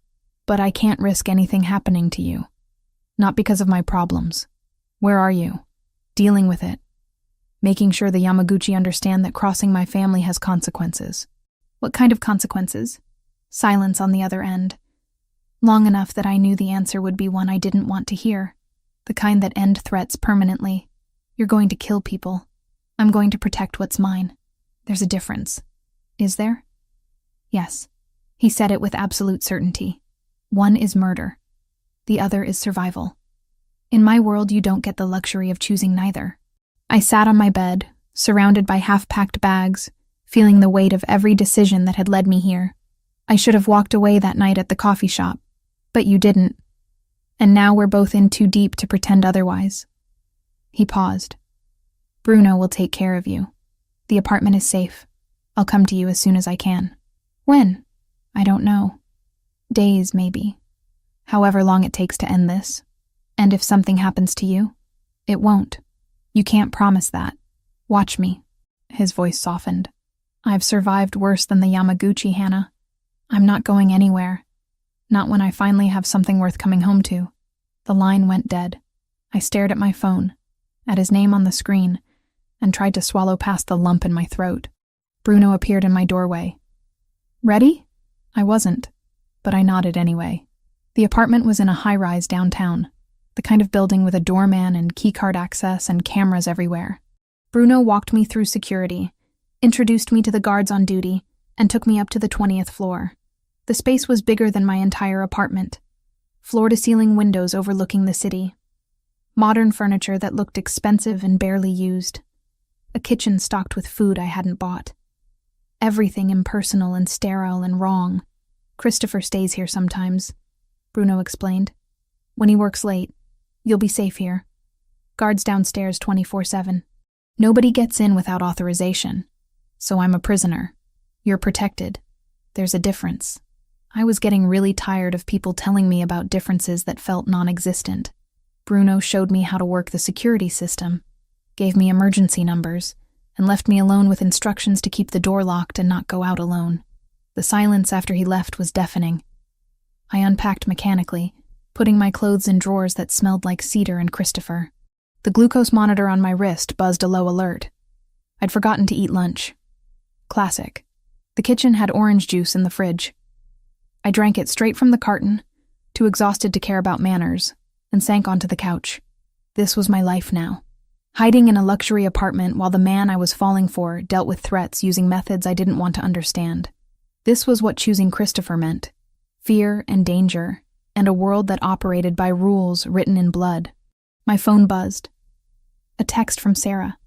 "But I can't risk anything happening to you. Not because of my problems. Where are you? Dealing with it. Making sure the Yamaguchi understand that crossing my family has consequences." "What kind of consequences?" Silence on the other end. Long enough that I knew the answer would be one I didn't want to hear. The kind that end threats permanently. "You're going to kill people. I'm going to protect what's mine. There's a difference." "Is there?" "Yes." He said it with absolute certainty. "One is murder. The other is survival. In my world, you don't get the luxury of choosing neither." I sat on my bed, surrounded by half-packed bags, feeling the weight of every decision that had led me here. I should have walked away that night at the coffee shop, but you didn't. And now we're both in too deep to pretend otherwise." He paused. "Bruno will take care of you. The apartment is safe. I'll come to you as soon as I can." "When?" "I don't know. Days, maybe. However long it takes to end this. And if something happens to you, it won't. You can't promise that. Watch me." His voice softened. "I've survived worse than the Yamaguchi, Hannah. I'm not going anywhere. Not when I finally have something worth coming home to." The line went dead. I stared at my phone, at his name on the screen, and tried to swallow past the lump in my throat. Bruno appeared in my doorway. "Ready?" I wasn't, but I nodded anyway. The apartment was in a high-rise downtown, the kind of building with a doorman and keycard access and cameras everywhere. Bruno walked me through security, introduced me to the guards on duty, and took me up to the 20th floor. The space was bigger than my entire apartment. Floor-to-ceiling windows overlooking the city. Modern furniture that looked expensive and barely used. A kitchen stocked with food I hadn't bought. Everything impersonal and sterile and wrong. "Christopher stays here sometimes," Bruno explained. "When he works late. You'll be safe here. Guards downstairs 24/7. Nobody gets in without authorization. So I'm a prisoner. You're protected. There's a difference." I was getting really tired of people telling me about differences that felt non-existent. Bruno showed me how to work the security system, gave me emergency numbers, and left me alone with instructions to keep the door locked and not go out alone. The silence after he left was deafening. I unpacked mechanically, putting my clothes in drawers that smelled like cedar and Christopher. The glucose monitor on my wrist buzzed a low alert. I'd forgotten to eat lunch. Classic. The kitchen had orange juice in the fridge. I drank it straight from the carton, too exhausted to care about manners, and sank onto the couch. This was my life now. Hiding in a luxury apartment while the man I was falling for dealt with threats using methods I didn't want to understand. This was what choosing Christopher meant. Fear and danger, and a world that operated by rules written in blood. My phone buzzed. A text from Sarah.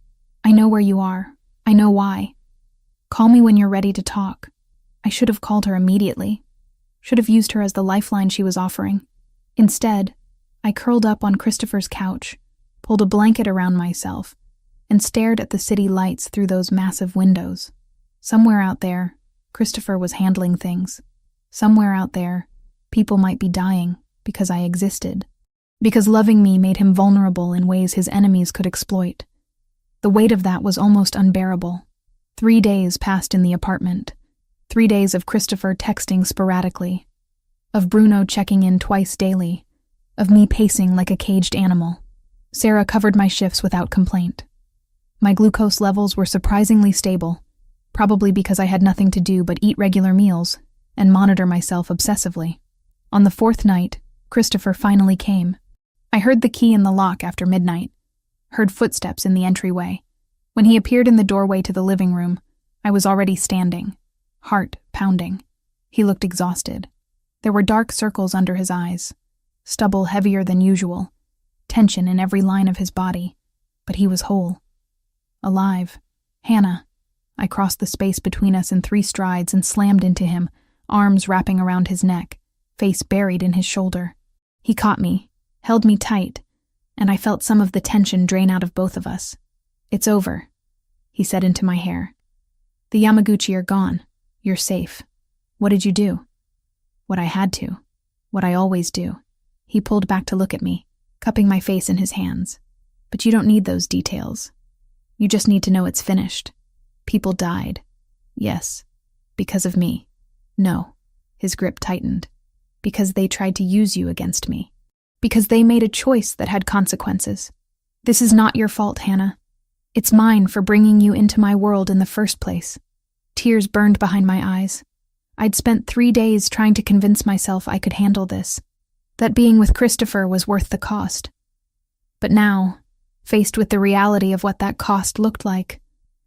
"I know where you are. I know why. Call me when you're ready to talk." I should have called her immediately. Should have used her as the lifeline she was offering. Instead, I curled up on Christopher's couch, pulled a blanket around myself, and stared at the city lights through those massive windows. Somewhere out there, Christopher was handling things. Somewhere out there, people might be dying because I existed. Because loving me made him vulnerable in ways his enemies could exploit. The weight of that was almost unbearable. 3 days passed in the apartment. 3 days of Christopher texting sporadically, of Bruno checking in twice daily, of me pacing like a caged animal. Sarah covered my shifts without complaint. My glucose levels were surprisingly stable, probably because I had nothing to do but eat regular meals and monitor myself obsessively. On the 4th night, Christopher finally came. I heard the key in the lock after midnight, heard footsteps in the entryway. When he appeared in the doorway to the living room, I was already standing, heart pounding. He looked exhausted. There were dark circles under his eyes, stubble heavier than usual, tension in every line of his body, but he was whole. Alive. "Hannah." I crossed the space between us in 3 strides and slammed into him, arms wrapping around his neck, face buried in his shoulder. He caught me, held me tight, and I felt some of the tension drain out of both of us. "It's over," he said into my hair. "The Yamaguchi are gone. You're safe. What did you do?" "What I had to. What I always do." He pulled back to look at me, cupping my face in his hands. "But you don't need those details. You just need to know it's finished. People died. Yes. Because of me. No." His grip tightened. "Because they tried to use you against me. Because they made a choice that had consequences. This is not your fault, Hannah. It's mine for bringing you into my world in the first place." Tears burned behind my eyes. I'd spent 3 days trying to convince myself I could handle this, that being with Christopher was worth the cost. But now, faced with the reality of what that cost looked like,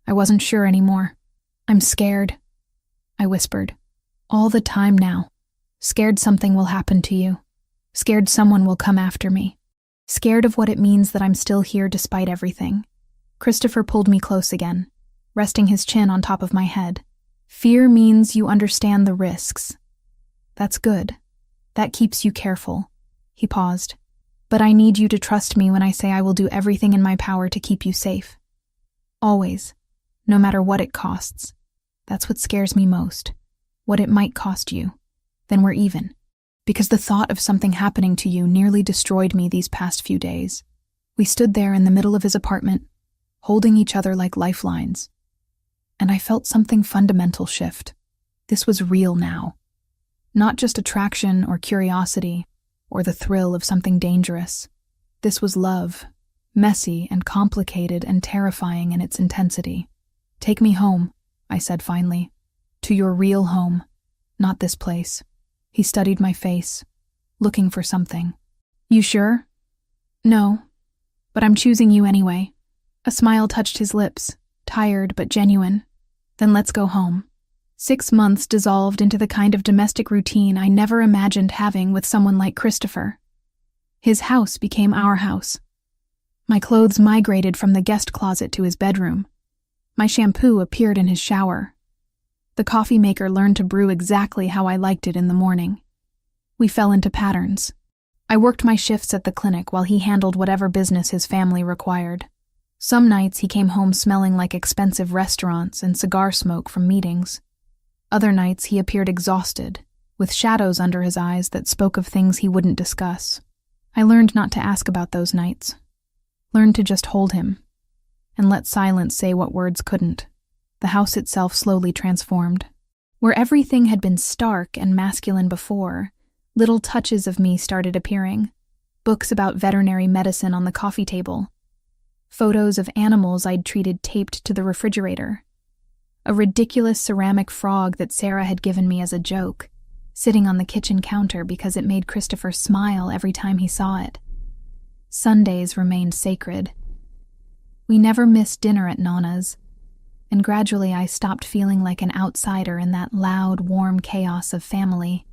I wasn't sure anymore. "I'm scared," I whispered. "All the time now. Scared something will happen to you. Scared someone will come after me. Scared of what it means that I'm still here despite everything." Christopher pulled me close again, resting his chin on top of my head. "Fear means you understand the risks. That's good. That keeps you careful." He paused. "But I need you to trust me when I say I will do everything in my power to keep you safe. Always. No matter what it costs. That's what scares me most. What it might cost you. Then we're even. Because the thought of something happening to you nearly destroyed me these past few days." We stood there in the middle of his apartment, holding each other like lifelines. And I felt something fundamental shift. This was real now. Not just attraction or curiosity, or the thrill of something dangerous. This was love, messy and complicated and terrifying in its intensity. "Take me home," I said finally. "To your real home, not this place." He studied my face, looking for something. "You sure?" "No, but I'm choosing you anyway." A smile touched his lips, tired but genuine. "Then let's go home." 6 months dissolved into the kind of domestic routine I never imagined having with someone like Christopher. His house became our house. My clothes migrated from the guest closet to his bedroom. My shampoo appeared in his shower. The coffee maker learned to brew exactly how I liked it in the morning. We fell into patterns. I worked my shifts at the clinic while he handled whatever business his family required. Some nights he came home smelling like expensive restaurants and cigar smoke from meetings. Other nights he appeared exhausted, with shadows under his eyes that spoke of things he wouldn't discuss. I learned not to ask about those nights. Learned to just hold him, and let silence say what words couldn't. The house itself slowly transformed. Where everything had been stark and masculine before, little touches of me started appearing. Books about veterinary medicine on the coffee table. Photos of animals I'd treated taped to the refrigerator. A ridiculous ceramic frog that Sarah had given me as a joke, sitting on the kitchen counter because it made Christopher smile every time he saw it. Sundays remained sacred. We never missed dinner at Nana's, and gradually I stopped feeling like an outsider in that loud, warm chaos of family.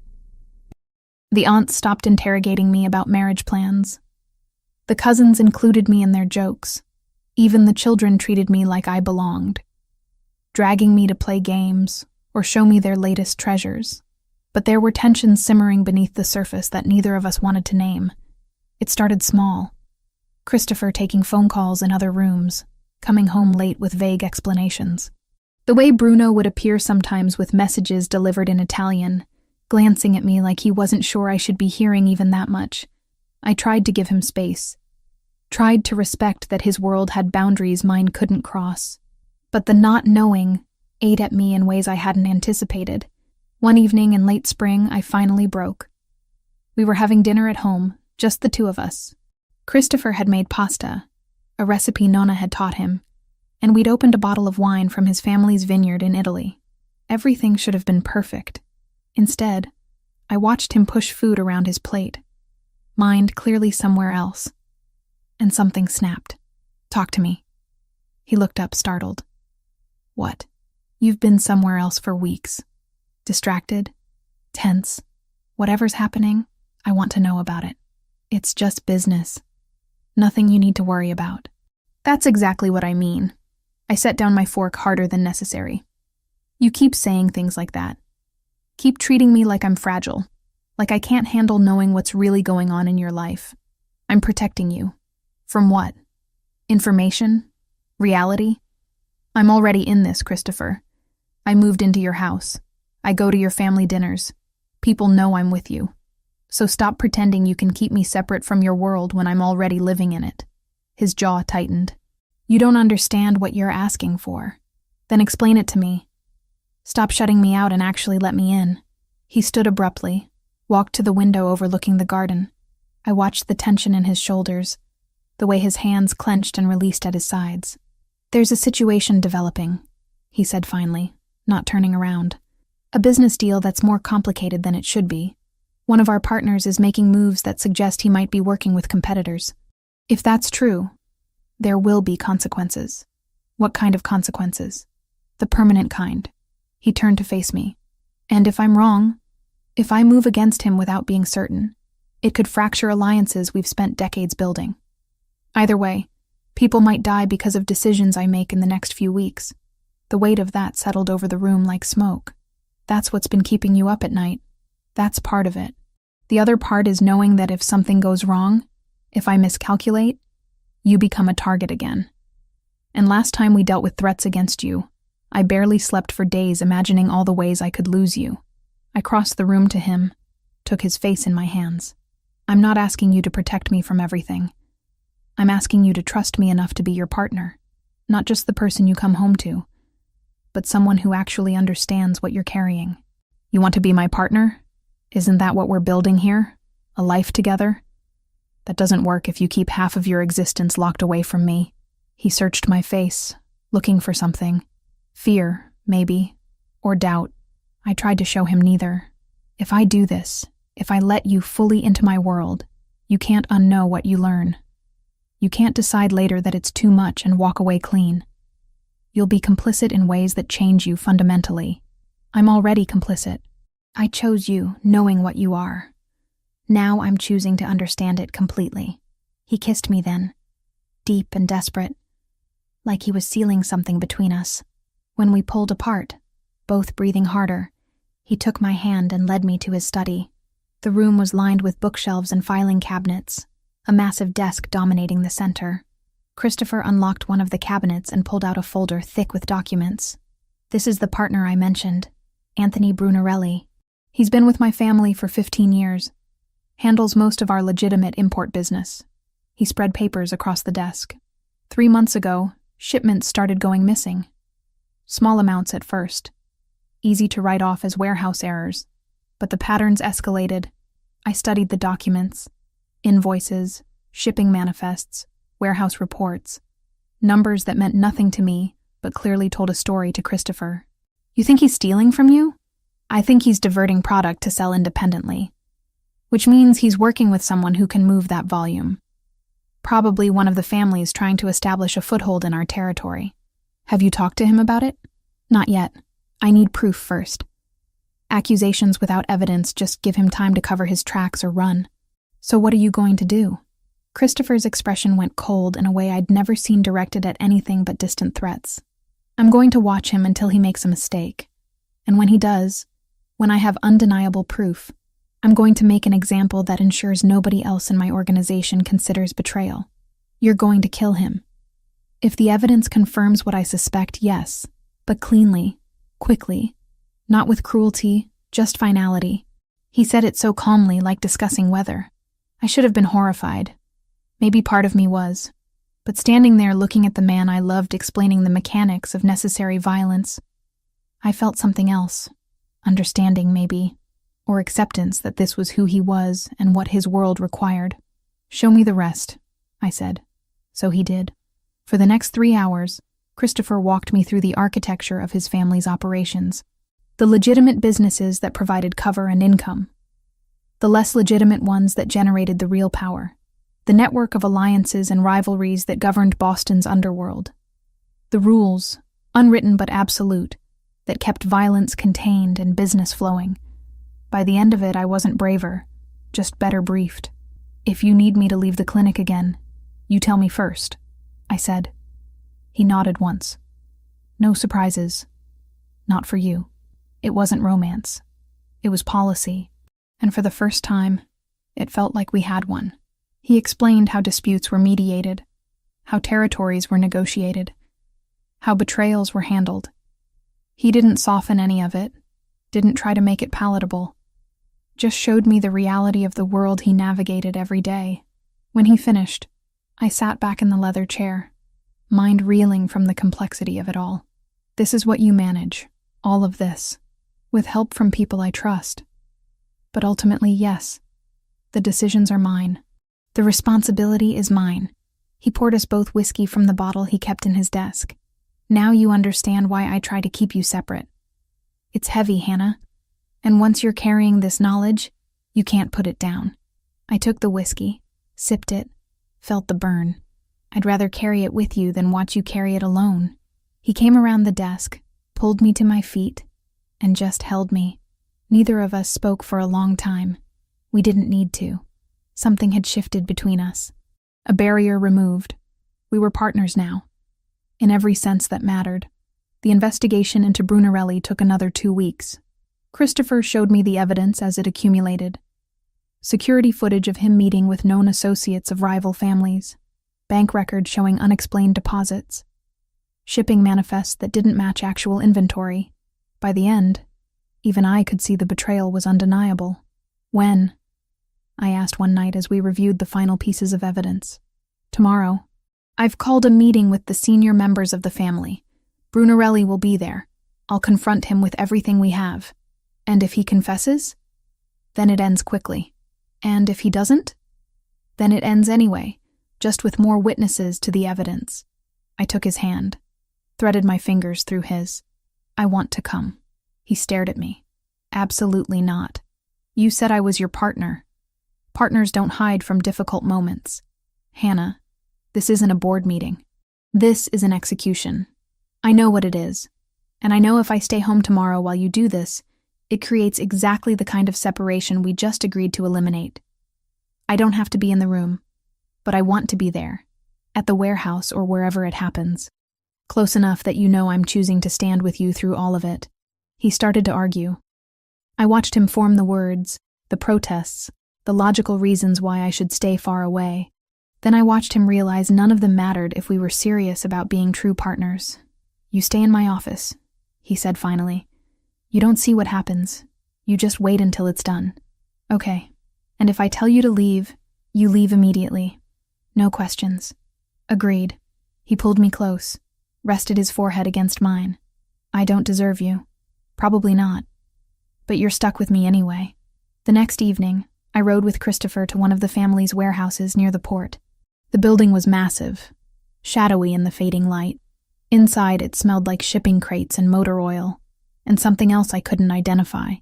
The aunts stopped interrogating me about marriage plans. The cousins included me in their jokes. Even the children treated me like I belonged, dragging me to play games or show me their latest treasures. But there were tensions simmering beneath the surface that neither of us wanted to name. It started small. Christopher taking phone calls in other rooms, coming home late with vague explanations. The way Bruno would appear sometimes with messages delivered in Italian, glancing at me like he wasn't sure I should be hearing even that much. I tried to give him space. Tried to respect that his world had boundaries mine couldn't cross. But the not knowing ate at me in ways I hadn't anticipated. One evening in late spring, I finally broke. We were having dinner at home, just the two of us. Christopher had made pasta, a recipe Nonna had taught him, and we'd opened a bottle of wine from his family's vineyard in Italy. Everything should have been perfect. Instead, I watched him push food around his plate, mind clearly somewhere else. And something snapped. "Talk to me." He looked up, startled. "What?" "You've been somewhere else for weeks. Distracted, tense. Whatever's happening, I want to know about it. It's just business. Nothing you need to worry about." "That's exactly what I mean." I set down my fork harder than necessary. "You keep saying things like that. Keep treating me like I'm fragile, like I can't handle knowing what's really going on in your life. I'm protecting you. From what? Information? Reality? I'm already in this, Christopher. I moved into your house. I go to your family dinners. People know I'm with you. So stop pretending you can keep me separate from your world when I'm already living in it." His jaw tightened. "You don't understand what you're asking for. Then explain it to me. Stop shutting me out and actually let me in." He stood abruptly, walked to the window overlooking the garden. I watched the tension in his shoulders, the way his hands clenched and released at his sides. "There's a situation developing," he said finally, not turning around. "A business deal that's more complicated than it should be. One of our partners is making moves that suggest he might be working with competitors. If that's true, there will be consequences." "What kind of consequences?" "The permanent kind." He turned to face me. "And if I'm wrong, if I move against him without being certain, it could fracture alliances we've spent decades building. Either way, people might die because of decisions I make in the next few weeks." The weight of that settled over the room like smoke. "That's what's been keeping you up at night." That's part of it. The other part is knowing that if something goes wrong, if I miscalculate, you become a target again. And last time we dealt with threats against you, I barely slept for days imagining all the ways I could lose you. I crossed the room to him, took his face in my hands. I'm not asking you to protect me from everything. I'm asking you to trust me enough to be your partner, not just the person you come home to, but someone who actually understands what you're carrying. You want to be my partner? Isn't that what we're building here? A life together? That doesn't work if you keep half of your existence locked away from me. He searched my face, looking for something. Fear, maybe, or doubt. I tried to show him neither. If I do this, if I let you fully into my world, you can't unknow what you learn. You can't decide later that it's too much and walk away clean. You'll be complicit in ways that change you fundamentally. I'm already complicit. I chose you, knowing what you are. Now I'm choosing to understand it completely. He kissed me then, deep and desperate, like he was sealing something between us. When we pulled apart, both breathing harder, he took my hand and led me to his study. The room was lined with bookshelves and filing cabinets, a massive desk dominating the center. Christopher unlocked one of the cabinets and pulled out a folder thick with documents. This is the partner I mentioned, Anthony Brunarelli. He's been with my family for 15 years, handles most of our legitimate import business. He spread papers across the desk. 3 months ago, shipments started going missing. Small amounts at first, easy to write off as warehouse errors, but the patterns escalated. I studied the documents, invoices, shipping manifests, warehouse reports, numbers that meant nothing to me, but clearly told a story to Christopher. You think he's stealing from you? I think he's diverting product to sell independently, which means he's working with someone who can move that volume. Probably one of the families trying to establish a foothold in our territory. Have you talked to him about it? Not yet. I need proof first. Accusations without evidence just give him time to cover his tracks or run. So what are you going to do? Christopher's expression went cold in a way I'd never seen directed at anything but distant threats. I'm going to watch him until he makes a mistake. And when he does, when I have undeniable proof, I'm going to make an example that ensures nobody else in my organization considers betrayal. You're going to kill him. If the evidence confirms what I suspect, yes, but cleanly, quickly, not with cruelty, just finality. He said it so calmly, like discussing weather. I should have been horrified. Maybe part of me was. But standing there looking at the man I loved explaining the mechanics of necessary violence, I felt something else. Understanding, maybe, or acceptance that this was who he was and what his world required. Show me the rest, I said. So he did. For the next 3 hours, Christopher walked me through the architecture of his family's operations. The legitimate businesses that provided cover and income. The less legitimate ones that generated the real power. The network of alliances and rivalries that governed Boston's underworld. The rules, unwritten but absolute, that kept violence contained and business flowing. By the end of it, I wasn't braver, just better briefed. If you need me to leave the clinic again, you tell me first, I said. He nodded once. No surprises. Not for you. It wasn't romance. It was policy. And for the first time, it felt like we had one. He explained how disputes were mediated, how territories were negotiated, how betrayals were handled. He didn't soften any of it, didn't try to make it palatable, just showed me the reality of the world he navigated every day. When he finished, I sat back in the leather chair, mind reeling from the complexity of it all. This is what you manage, all of this, with help from people I trust. But ultimately, yes, the decisions are mine. The responsibility is mine. He poured us both whiskey from the bottle he kept in his desk. Now you understand why I try to keep you separate. It's heavy, Hannah. And once you're carrying this knowledge, you can't put it down. I took the whiskey, sipped it, felt the burn. I'd rather carry it with you than watch you carry it alone. He came around the desk, pulled me to my feet, and just held me. Neither of us spoke for a long time. We didn't need to. Something had shifted between us. A barrier removed. We were partners now. In every sense that mattered. The investigation into Brunarelli took another 2 weeks. Christopher showed me the evidence as it accumulated. Security footage of him meeting with known associates of rival families, bank records showing unexplained deposits, shipping manifests that didn't match actual inventory. By the end, even I could see the betrayal was undeniable. When? I asked one night as we reviewed the final pieces of evidence. Tomorrow. I've called a meeting with the senior members of the family. Brunarelli will be there. I'll confront him with everything we have. And if he confesses? Then it ends quickly. And if he doesn't? Then it ends anyway, just with more witnesses to the evidence. I took his hand, threaded my fingers through his. I want to come. He stared at me. Absolutely not. You said I was your partner. Partners don't hide from difficult moments. Hannah, this isn't a board meeting. This is an execution. I know what it is. And I know if I stay home tomorrow while you do this, it creates exactly the kind of separation we just agreed to eliminate. I don't have to be in the room, but I want to be there, at the warehouse or wherever it happens. Close enough that you know I'm choosing to stand with you through all of it. He started to argue. I watched him form the words, the protests, the logical reasons why I should stay far away. Then I watched him realize none of them mattered if we were serious about being true partners. You stay in my office, he said finally. You don't see what happens. You just wait until it's done. Okay. And if I tell you to leave, you leave immediately. No questions. Agreed. He pulled me close, rested his forehead against mine. I don't deserve you. Probably not. But you're stuck with me anyway. The next evening, I rode with Christopher to one of the family's warehouses near the port. The building was massive, shadowy in the fading light. Inside, it smelled like shipping crates and motor oil, and something else I couldn't identify.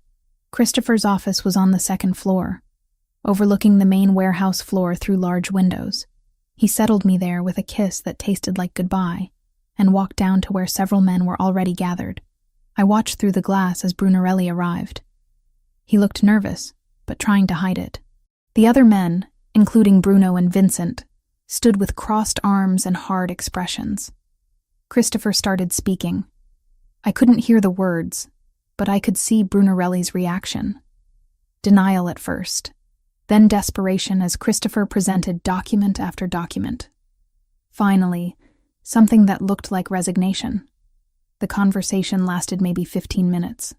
Christopher's office was on the second floor, overlooking the main warehouse floor through large windows. He settled me there with a kiss that tasted like goodbye, and walked down to where several men were already gathered. I watched through the glass as Brunarelli arrived. He looked nervous, but trying to hide it. The other men, including Bruno and Vincent, stood with crossed arms and hard expressions. Christopher started speaking. I couldn't hear the words, but I could see Brunarelli's reaction. Denial at first, then desperation as Christopher presented document after document. Finally, something that looked like resignation. The conversation lasted maybe 15 minutes.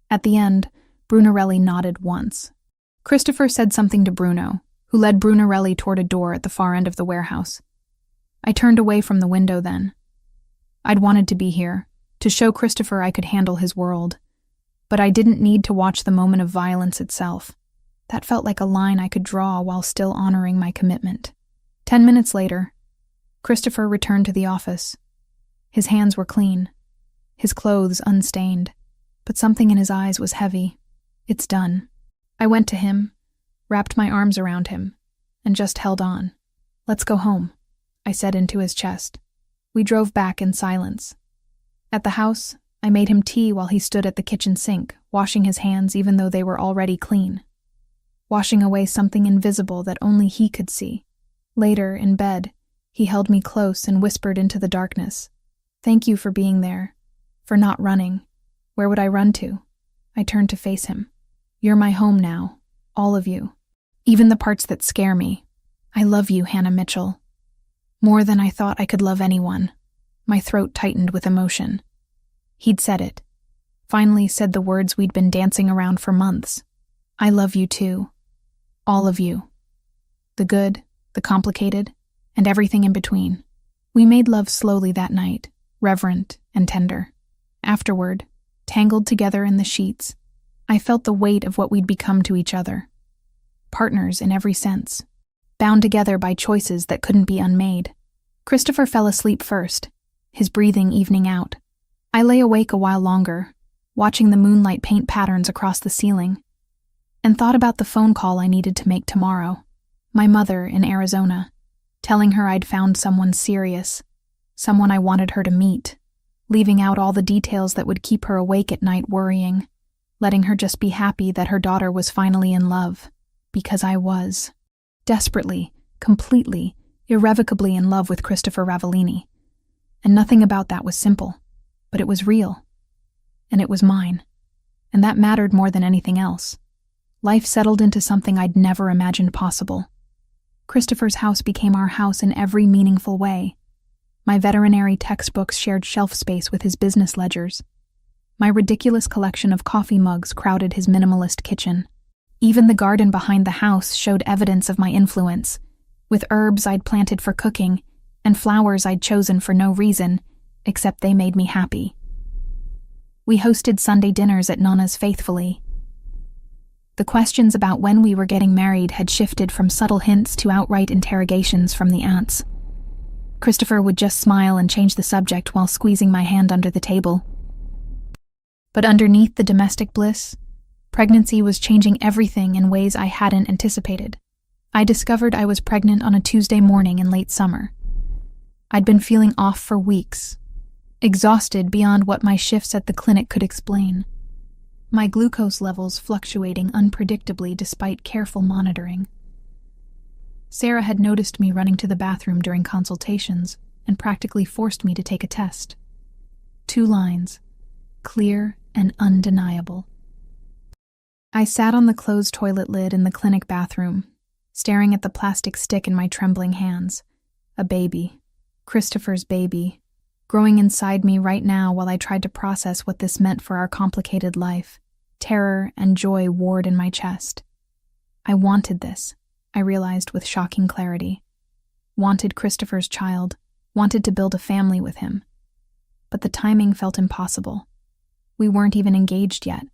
At the end, Brunarelli nodded once. Christopher said something to Bruno, who led Brunarelli toward a door at the far end of the warehouse. I turned away from the window then. I'd wanted to be here, to show Christopher I could handle his world. But I didn't need to watch the moment of violence itself. That felt like a line I could draw while still honoring my commitment. 10 minutes later, Christopher returned to the office. His hands were clean, his clothes unstained, but something in his eyes was heavy. It's done. I went to him, wrapped my arms around him, and just held on. Let's go home, I said into his chest. We drove back in silence. At the house, I made him tea while he stood at the kitchen sink, washing his hands even though they were already clean. Washing away something invisible that only he could see. Later, in bed, he held me close and whispered into the darkness. Thank you for being there, for not running. Where would I run to? I turned to face him. You're my home now, all of you. Even the parts that scare me. I love you, Hannah Mitchell. More than I thought I could love anyone. My throat tightened with emotion. He'd said it. Finally said the words we'd been dancing around for months. I love you too. All of you. The good, the complicated, and everything in between. We made love slowly that night, reverent and tender. Afterward, tangled together in the sheets, I felt the weight of what we'd become to each other. Partners in every sense. Bound together by choices that couldn't be unmade. Christopher fell asleep first, his breathing evening out. I lay awake a while longer, watching the moonlight paint patterns across the ceiling, and thought about the phone call I needed to make tomorrow. My mother in Arizona, telling her I'd found someone serious, someone I wanted her to meet, leaving out all the details that would keep her awake at night worrying, letting her just be happy that her daughter was finally in love, because I was. Desperately, completely, irrevocably in love with Christopher Ravellini. And nothing about that was simple, but it was real. And it was mine. and that mattered more than anything else. Life settled into something I'd never imagined possible. Christopher's house became our house in every meaningful way. My veterinary textbooks shared shelf space with his business ledgers. My ridiculous collection of coffee mugs crowded his minimalist kitchen. Even the garden behind the house showed evidence of my influence, with herbs I'd planted for cooking and flowers I'd chosen for no reason, except they made me happy. We hosted Sunday dinners at Nana's faithfully. The questions about when we were getting married had shifted from subtle hints to outright interrogations from the aunts. Christopher would just smile and change the subject while squeezing my hand under the table. But underneath the domestic bliss, pregnancy was changing everything in ways I hadn't anticipated. I discovered I was pregnant on a Tuesday morning in late summer. I'd been feeling off for weeks, exhausted beyond what my shifts at the clinic could explain. My glucose levels fluctuating unpredictably despite careful monitoring. Sarah had noticed me running to the bathroom during consultations and practically forced me to take a test. 2 lines, clear and undeniable. I sat on the closed toilet lid in the clinic bathroom, staring at the plastic stick in my trembling hands. A baby, Christopher's baby, growing inside me right now while I tried to process what this meant for our complicated life. Terror and joy warred in my chest. I wanted this, I realized with shocking clarity. Wanted Christopher's child, wanted to build a family with him. But the timing felt impossible. We weren't even engaged yet.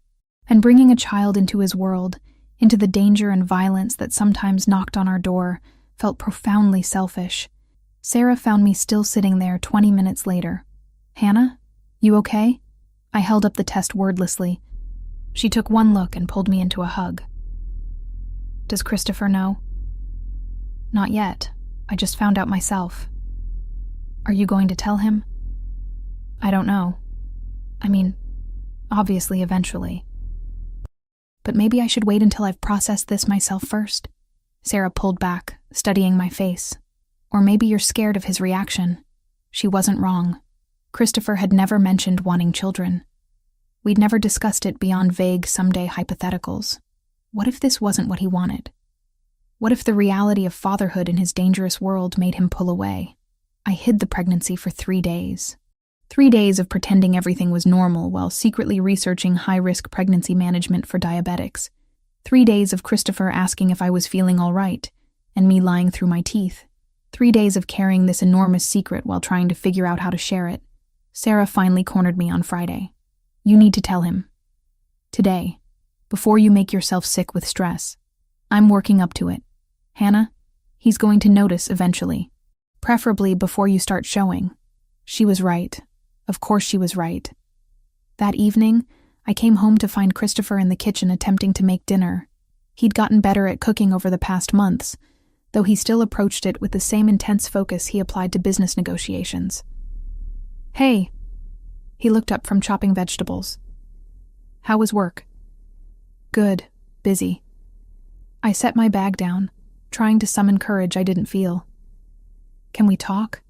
And bringing a child into his world, into the danger and violence that sometimes knocked on our door, felt profoundly selfish. Sarah found me still sitting there 20 minutes later. "Hannah, you okay?" I held up the test wordlessly. She took one look and pulled me into a hug. "Does Christopher know?" "Not yet. I just found out myself." "Are you going to tell him?" "I don't know. I mean, obviously eventually. But maybe I should wait until I've processed this myself first." Sarah pulled back, studying my face. "Or maybe you're scared of his reaction." She wasn't wrong. Christopher had never mentioned wanting children. We'd never discussed it beyond vague someday hypotheticals. What if this wasn't what he wanted? What if the reality of fatherhood in his dangerous world made him pull away? I hid the pregnancy for 3 days. 3 days of pretending everything was normal while secretly researching high-risk pregnancy management for diabetics. 3 days of Christopher asking if I was feeling all right, and me lying through my teeth. 3 days of carrying this enormous secret while trying to figure out how to share it. Sarah finally cornered me on Friday. "You need to tell him. Today, before you make yourself sick with stress. I'm working up to it. Hannah, he's going to notice eventually. Preferably before you start showing." She was right. Of course she was right. That evening, I came home to find Christopher in the kitchen attempting to make dinner. He'd gotten better at cooking over the past months, though he still approached it with the same intense focus he applied to business negotiations. "Hey." He looked up from chopping vegetables. "How was work?" "Good. Busy." I set my bag down, trying to summon courage I didn't feel. "Can we talk?"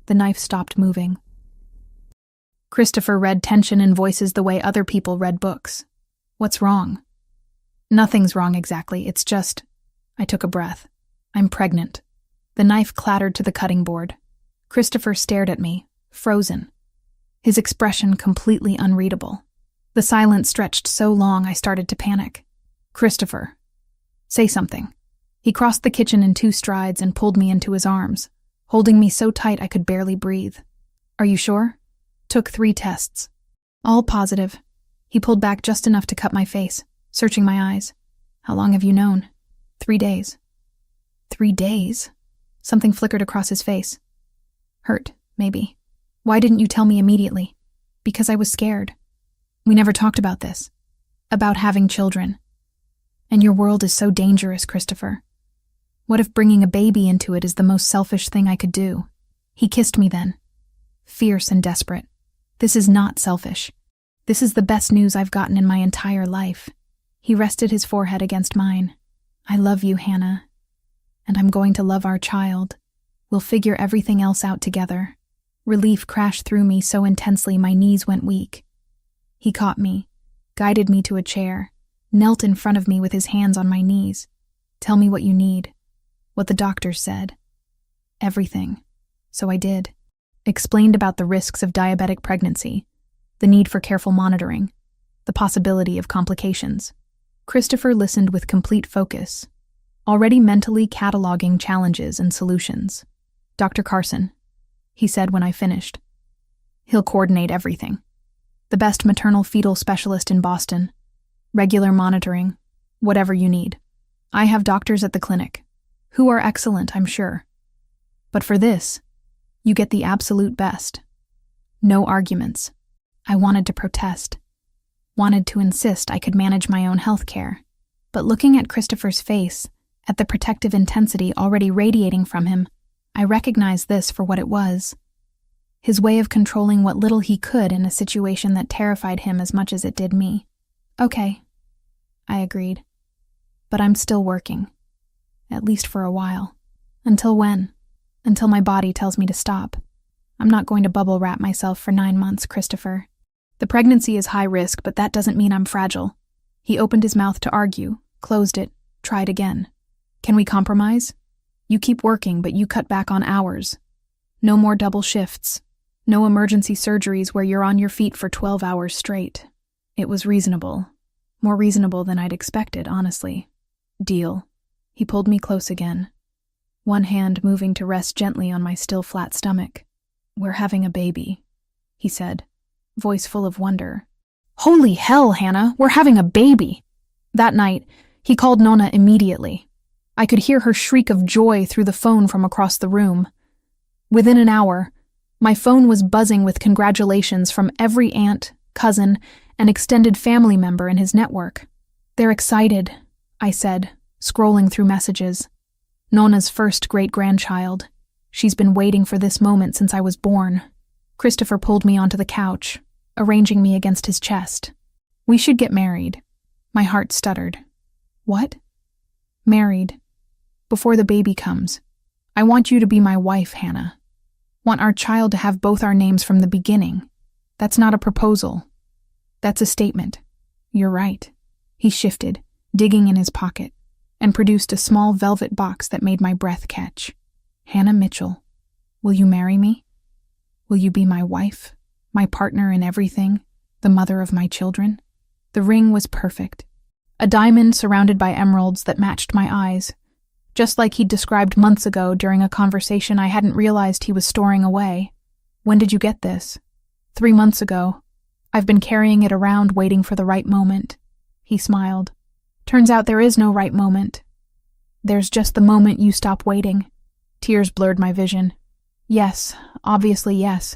The knife stopped moving. Christopher read tension in voices the way other people read books. "What's wrong?" "Nothing's wrong exactly, it's just..." I took a breath. "I'm pregnant." The knife clattered to the cutting board. Christopher stared at me, frozen. His expression completely unreadable. The silence stretched so long I started to panic. "Christopher, say something." He crossed the kitchen in 2 strides and pulled me into his arms, holding me so tight I could barely breathe. "Are you sure?" Took 3 tests. All positive. He pulled back just enough to cut my face, searching my eyes. "How long have you known?" 3 days. 3 days? Something flickered across his face. "Hurt, maybe. Why didn't you tell me immediately?" "Because I was scared. We never talked about this. About having children. And your world is so dangerous, Christopher. What if bringing a baby into it is the most selfish thing I could do?" He kissed me then. Fierce and desperate. "This is not selfish. This is the best news I've gotten in my entire life." He rested his forehead against mine. "I love you, Hannah. And I'm going to love our child. We'll figure everything else out together." Relief crashed through me so intensely my knees went weak. He caught me, guided me to a chair, knelt in front of me with his hands on my knees. "Tell me what you need." "What the doctors said." "Everything." So I did. Explained about the risks of diabetic pregnancy, the need for careful monitoring, the possibility of complications. Christopher listened with complete focus, already mentally cataloging challenges and solutions. "Dr. Carson," he said when I finished. "He'll coordinate everything. The best maternal fetal specialist in Boston. Regular monitoring, whatever you need. I have doctors at the clinic, who are excellent, I'm sure. But for this, you get the absolute best. No arguments." I wanted to protest, wanted to insist I could manage my own health care. But looking at Christopher's face, at the protective intensity already radiating from him, I recognized this for what it was. His way of controlling what little he could in a situation that terrified him as much as it did me. "Okay," I agreed. "But I'm still working. At least for a while. Until when? Until my body tells me to stop. I'm not going to bubble wrap myself for 9 months, Christopher. The pregnancy is high risk, but that doesn't mean I'm fragile." He opened his mouth to argue, closed it, tried again. "Can we compromise? You keep working, but you cut back on hours. No more double shifts. No emergency surgeries where you're on your feet for 12 hours straight." It was reasonable. More reasonable than I'd expected, honestly. "Deal." He pulled me close again, one hand moving to rest gently on my still flat stomach. "We're having a baby," he said, voice full of wonder. "Holy hell, Hannah, we're having a baby!" That night, he called Nonna immediately. I could hear her shriek of joy through the phone from across the room. Within an hour, my phone was buzzing with congratulations from every aunt, cousin, and extended family member in his network. "They're excited," I said, scrolling through messages. "Nonna's first great-grandchild. She's been waiting for this moment since I was born." Christopher pulled me onto the couch, arranging me against his chest. "We should get married." My heart stuttered. "What?" "Married. Before the baby comes. I want you to be my wife, Hannah. Want our child to have both our names from the beginning. That's not a proposal. That's a statement." "You're right." He shifted, digging in his pocket, and produced a small velvet box that made my breath catch. "Hannah Mitchell, will you marry me? Will you be my wife, my partner in everything, the mother of my children?" The ring was perfect. A diamond surrounded by emeralds that matched my eyes, just like he'd described months ago during a conversation I hadn't realized he was storing away. "When did you get this?" 3 months ago. I've been carrying it around waiting for the right moment." He smiled. "Turns out there is no right moment. There's just the moment you stop waiting." Tears blurred my vision. "Yes, obviously yes."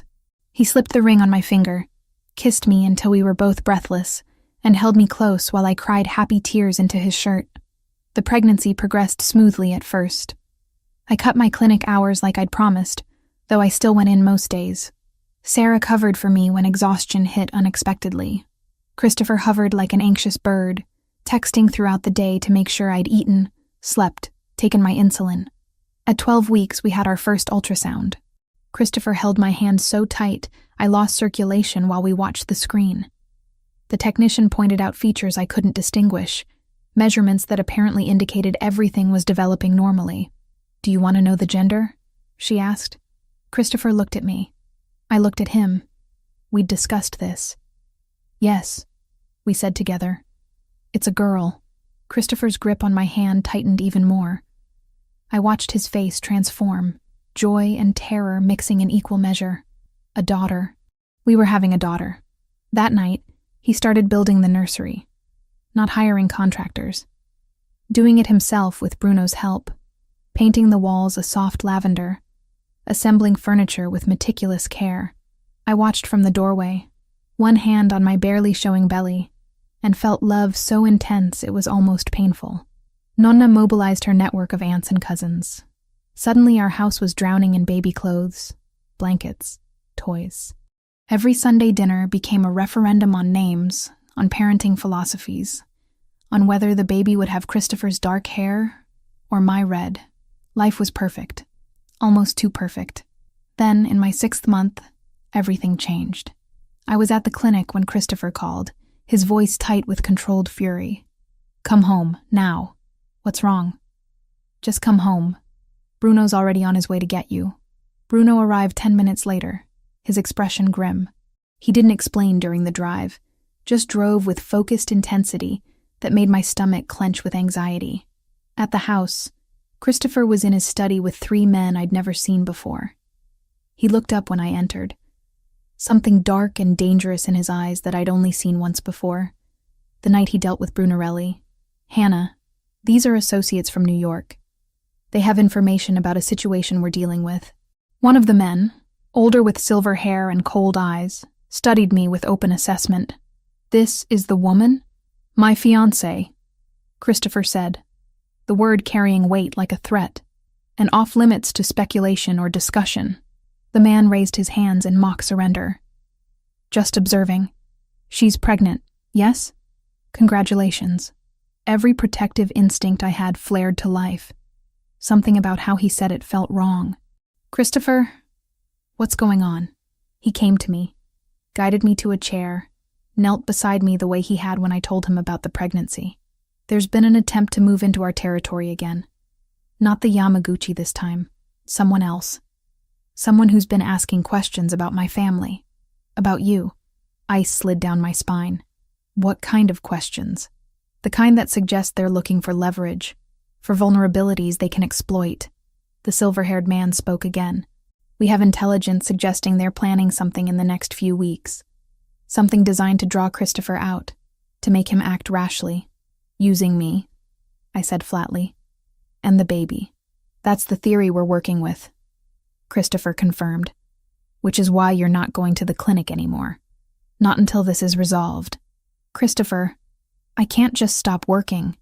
He slipped the ring on my finger, kissed me until we were both breathless, and held me close while I cried happy tears into his shirt. The pregnancy progressed smoothly at first. I cut my clinic hours like I'd promised, though I still went in most days. Sarah covered for me when exhaustion hit unexpectedly. Christopher hovered like an anxious bird, texting throughout the day to make sure I'd eaten, slept, taken my insulin. At 12 weeks, we had our first ultrasound. Christopher held my hand so tight, I lost circulation while we watched the screen. The technician pointed out features I couldn't distinguish, measurements that apparently indicated everything was developing normally. "Do you want to know the gender?" she asked. Christopher looked at me. I looked at him. We'd discussed this. "Yes," we said together. "It's a girl." Christopher's grip on my hand tightened even more. I watched his face transform, joy and terror mixing in equal measure. A daughter. We were having a daughter. That night, he started building the nursery. Not hiring contractors. Doing it himself with Bruno's help. Painting the walls a soft lavender. Assembling furniture with meticulous care. I watched from the doorway, one hand on my barely showing belly, and felt love so intense it was almost painful. Nonna mobilized her network of aunts and cousins. Suddenly our house was drowning in baby clothes, blankets, toys. Every Sunday dinner became a referendum on names, on parenting philosophies, on whether the baby would have Christopher's dark hair or my red. Life was perfect. Almost too perfect. Then, in my 6th month, everything changed. I was at the clinic when Christopher called, his voice tight with controlled fury. "Come home, now. What's wrong? Just come home. Bruno's already on his way to get you." Bruno arrived 10 minutes later, his expression grim. He didn't explain during the drive, just drove with focused intensity that made my stomach clench with anxiety. At the house, Christopher was in his study with 3 men I'd never seen before. He looked up when I entered, something dark and dangerous in his eyes that I'd only seen once before, the night he dealt with Brunarelli. "Hannah, these are associates from New York. They have information about a situation we're dealing with." One of the men, older with silver hair and cold eyes, studied me with open assessment. "This is the woman? My fiancée," Christopher said, the word carrying weight like a threat, and off limits to speculation or discussion. The man raised his hands in mock surrender. "Just observing. She's pregnant, yes? Congratulations." Every protective instinct I had flared to life. Something about how he said it felt wrong. "Christopher, what's going on?" He came to me, guided me to a chair, knelt beside me the way he had when I told him about the pregnancy. "There's been an attempt to move into our territory again. Not the Yamaguchi this time. Someone else. Someone who's been asking questions about my family. About you." Ice slid down my spine. "What kind of questions?" "The kind that suggest they're looking for leverage, for vulnerabilities they can exploit." The silver-haired man spoke again. "We have intelligence suggesting they're planning something in the next few weeks. Something designed to draw Christopher out, to make him act rashly. Using me," I said flatly. "And the baby. That's the theory we're working with," Christopher confirmed. "Which is why you're not going to the clinic anymore. Not until this is resolved." "Christopher, I can't just stop working."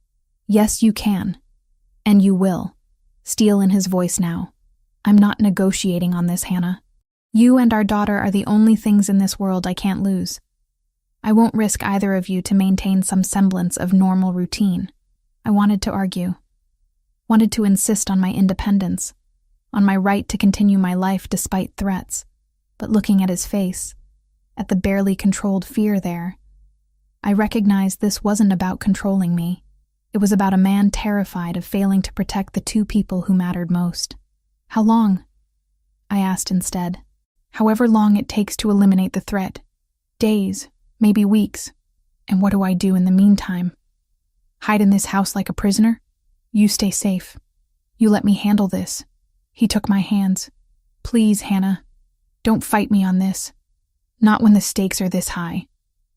"Yes, you can. And you will." Steel in his voice now. "I'm not negotiating on this, Hannah. You and our daughter are the only things in this world I can't lose. I won't risk either of you to maintain some semblance of normal routine." I wanted to argue. Wanted to insist on my independence, on my right to continue my life despite threats. But looking at his face, at the barely controlled fear there, I recognized this wasn't about controlling me. It was about a man terrified of failing to protect the 2 people who mattered most. "How long?" I asked instead. "However long it takes to eliminate the threat. Days, maybe weeks. And what do I do in the meantime? Hide in this house like a prisoner? You stay safe. You let me handle this." He took my hands. "Please, Hannah, don't fight me on this. Not when the stakes are this high."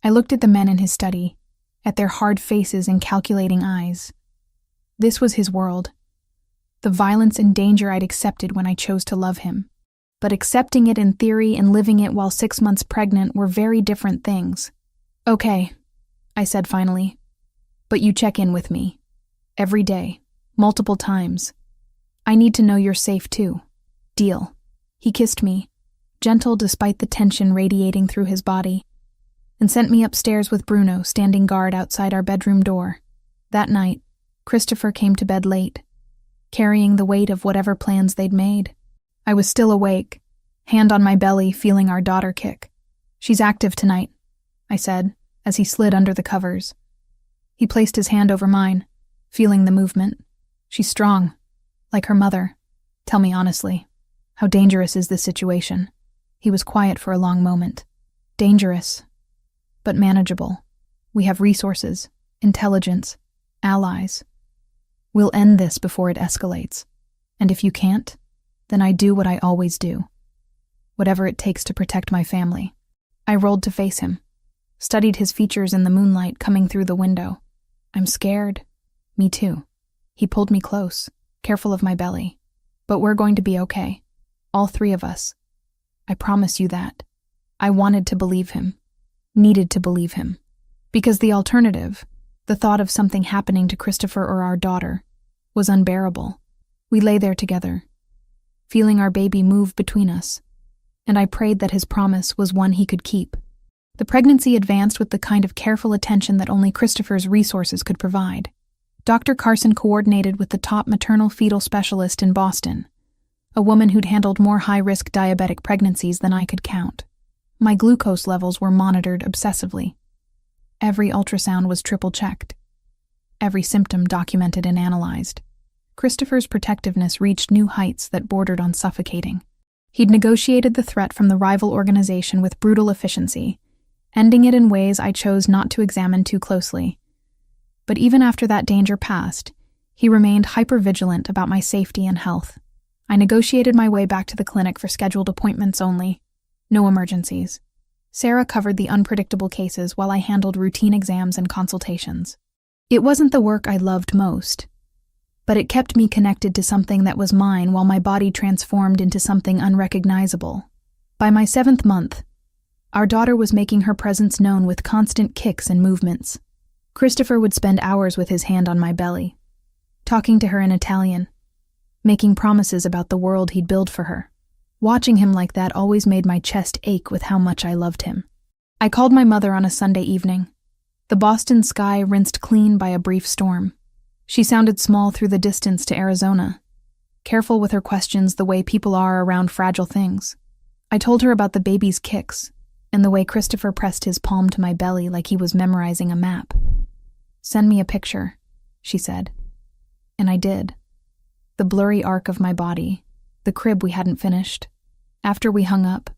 I looked at the men in his study, at their hard faces and calculating eyes. This was his world. The violence and danger I'd accepted when I chose to love him. But accepting it in theory and living it while 6 months pregnant were very different things. "Okay," I said finally. "But you check in with me. Every day. Multiple times. I need to know you're safe too. Deal." He kissed me, gentle despite the tension radiating through his body, and sent me upstairs with Bruno standing guard outside our bedroom door. That night, Christopher came to bed late, carrying the weight of whatever plans they'd made. I was still awake, hand on my belly, feeling our daughter kick. "She's active tonight," I said, as he slid under the covers. He placed his hand over mine, feeling the movement. "She's strong, like her mother. Tell me honestly, how dangerous is this situation?" He was quiet for a long moment. "Dangerous, but manageable. We have resources, intelligence, allies. We'll end this before it escalates. And if you can't, then I do what I always do. Whatever it takes to protect my family." I rolled to face him, studied his features in the moonlight coming through the window. "I'm scared." "Me too." He pulled me close, careful of my belly. "But we're going to be okay. All 3 of us. I promise you that." I wanted to believe him. Needed to believe him. Because the alternative, the thought of something happening to Christopher or our daughter, was unbearable. We lay there together, feeling our baby move between us, and I prayed that his promise was one he could keep. The pregnancy advanced with the kind of careful attention that only Christopher's resources could provide. Dr. Carson coordinated with the top maternal-fetal specialist in Boston, a woman who'd handled more high-risk diabetic pregnancies than I could count. My glucose levels were monitored obsessively. Every ultrasound was triple-checked, every symptom documented and analyzed. Christopher's protectiveness reached new heights that bordered on suffocating. He'd negotiated the threat from the rival organization with brutal efficiency, ending it in ways I chose not to examine too closely. But even after that danger passed, he remained hyper-vigilant about my safety and health. I negotiated my way back to the clinic for scheduled appointments only. No emergencies. Sarah covered the unpredictable cases while I handled routine exams and consultations. It wasn't the work I loved most, but it kept me connected to something that was mine while my body transformed into something unrecognizable. By my 7th month, our daughter was making her presence known with constant kicks and movements. Christopher would spend hours with his hand on my belly, talking to her in Italian, making promises about the world he'd build for her. Watching him like that always made my chest ache with how much I loved him. I called my mother on a Sunday evening. The Boston sky rinsed clean by a brief storm. She sounded small through the distance to Arizona, careful with her questions the way people are around fragile things. I told her about the baby's kicks and the way Christopher pressed his palm to my belly like he was memorizing a map. "Send me a picture," she said. And I did. The blurry arc of my body, the crib we hadn't finished. After we hung up,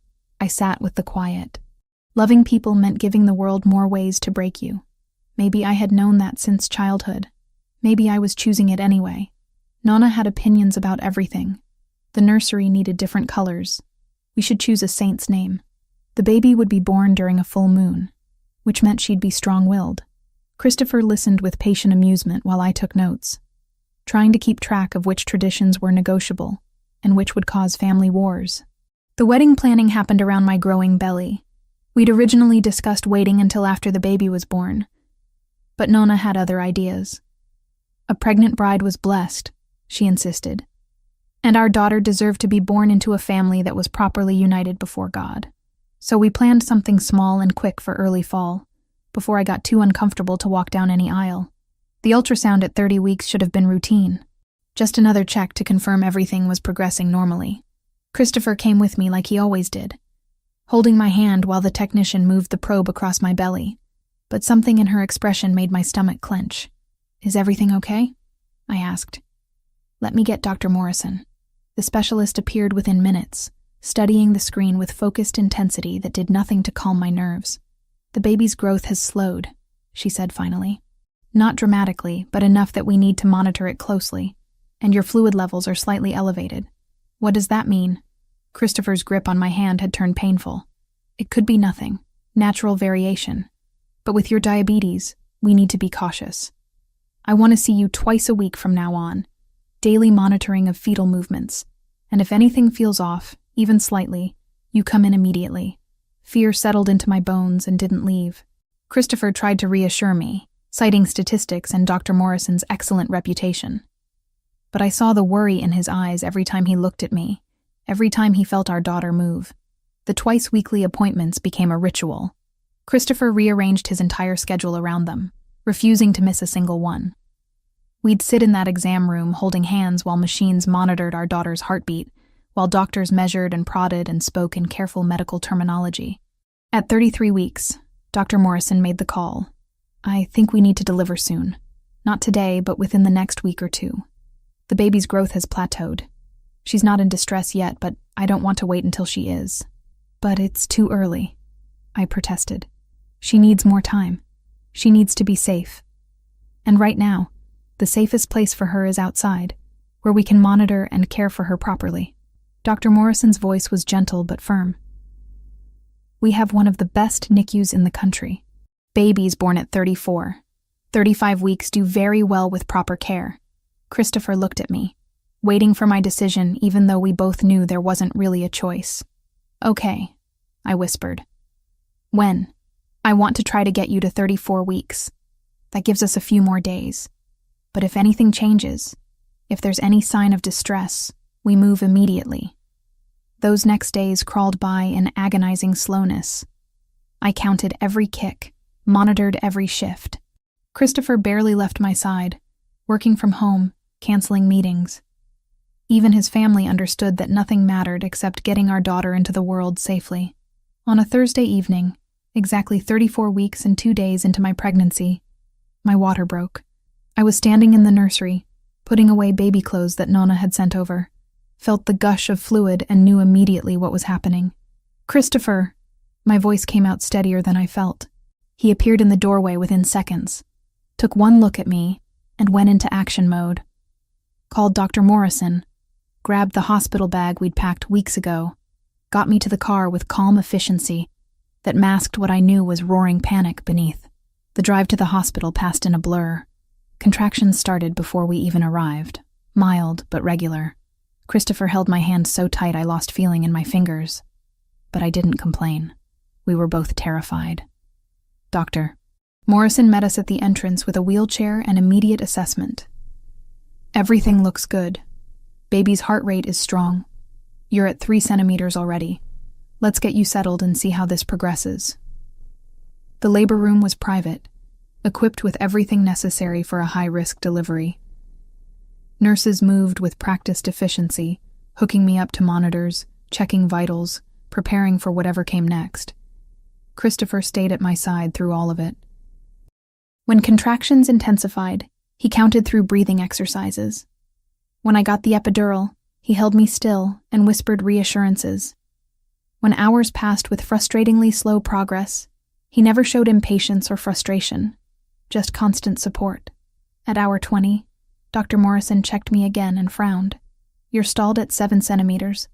I sat with the quiet. Loving people meant giving the world more ways to break you. Maybe I had known that since childhood. Maybe I was choosing it anyway. Nonna had opinions about everything. The nursery needed different colors. We should choose a saint's name. The baby would be born during a full moon, which meant she'd be strong-willed. Christopher listened with patient amusement while I took notes, trying to keep track of which traditions were negotiable and which would cause family wars. The wedding planning happened around my growing belly. We'd originally discussed waiting until after the baby was born, but Nonna had other ideas. A pregnant bride was blessed, she insisted, and our daughter deserved to be born into a family that was properly united before God. So we planned something small and quick for early fall, before I got too uncomfortable to walk down any aisle. The ultrasound at 30 weeks should have been routine, just another check to confirm everything was progressing normally. Christopher came with me like he always did, holding my hand while the technician moved the probe across my belly, but something in her expression made my stomach clench. "Is everything okay?" I asked. "Let me get Dr. Morrison." The specialist appeared within minutes, studying the screen with focused intensity that did nothing to calm my nerves. "The baby's growth has slowed," she said finally. "Not dramatically, but enough that we need to monitor it closely, and your fluid levels are slightly elevated." "What does that mean?" Christopher's grip on my hand had turned painful. "It could be nothing, natural variation. But with your diabetes, we need to be cautious. I want to see you twice a week from now on, daily monitoring of fetal movements, and if anything feels off, even slightly, you come in immediately." Fear settled into my bones and didn't leave. Christopher tried to reassure me, citing statistics and Dr. Morrison's excellent reputation. But I saw the worry in his eyes every time he looked at me, every time he felt our daughter move. The twice-weekly appointments became a ritual. Christopher rearranged his entire schedule around them, refusing to miss a single one. We'd sit in that exam room holding hands while machines monitored our daughter's heartbeat, while doctors measured and prodded and spoke in careful medical terminology. At 33 weeks, Dr. Morrison made the call. "I think we need to deliver soon. Not today, but within the next week or two. The baby's growth has plateaued. She's not in distress yet, but I don't want to wait until she is." "But it's too early," I protested. "She needs more time. She needs to be safe. And right now, the safest place for her is outside, where we can monitor and care for her properly." Dr. Morrison's voice was gentle but firm. "We have one of the best NICUs in the country. Babies born at 34, 35 weeks do very well with proper care." Christopher looked at me, waiting for my decision even though we both knew there wasn't really a choice. "Okay," I whispered. "When?" "I want to try to get you to 34 weeks. That gives us a few more days. But if anything changes, if there's any sign of distress, we move immediately." Those next days crawled by in agonizing slowness. I counted every kick, monitored every shift. Christopher barely left my side, working from home, canceling meetings. Even his family understood that nothing mattered except getting our daughter into the world safely. On a Thursday evening, Exactly 34 weeks and 2 days into my pregnancy, my water broke. I was standing in the nursery, putting away baby clothes that Nona had sent over, felt the gush of fluid and knew immediately what was happening. "Christopher!" My voice came out steadier than I felt. He appeared in the doorway within seconds, took one look at me, and went into action mode. Called Dr. Morrison, grabbed the hospital bag we'd packed weeks ago, got me to the car with calm efficiency that masked what I knew was roaring panic beneath. The drive to the hospital passed in a blur. Contractions started before we even arrived, mild but regular. Christopher held my hand so tight I lost feeling in my fingers. But I didn't complain. We were both terrified. "Doctor." Morrison met us at the entrance with a wheelchair and immediate assessment. "Everything looks good. Baby's heart rate is strong. You're at 3 centimeters already. Let's get you settled and see how this progresses." The labor room was private, equipped with everything necessary for a high-risk delivery. Nurses moved with practiced efficiency, hooking me up to monitors, checking vitals, preparing for whatever came next. Christopher stayed at my side through all of it. When contractions intensified, he counted through breathing exercises. When I got the epidural, he held me still and whispered reassurances. When hours passed with frustratingly slow progress, he never showed impatience or frustration, just constant support. At hour 20, Dr. Morrison checked me again and frowned. "You're stalled at 7 centimeters,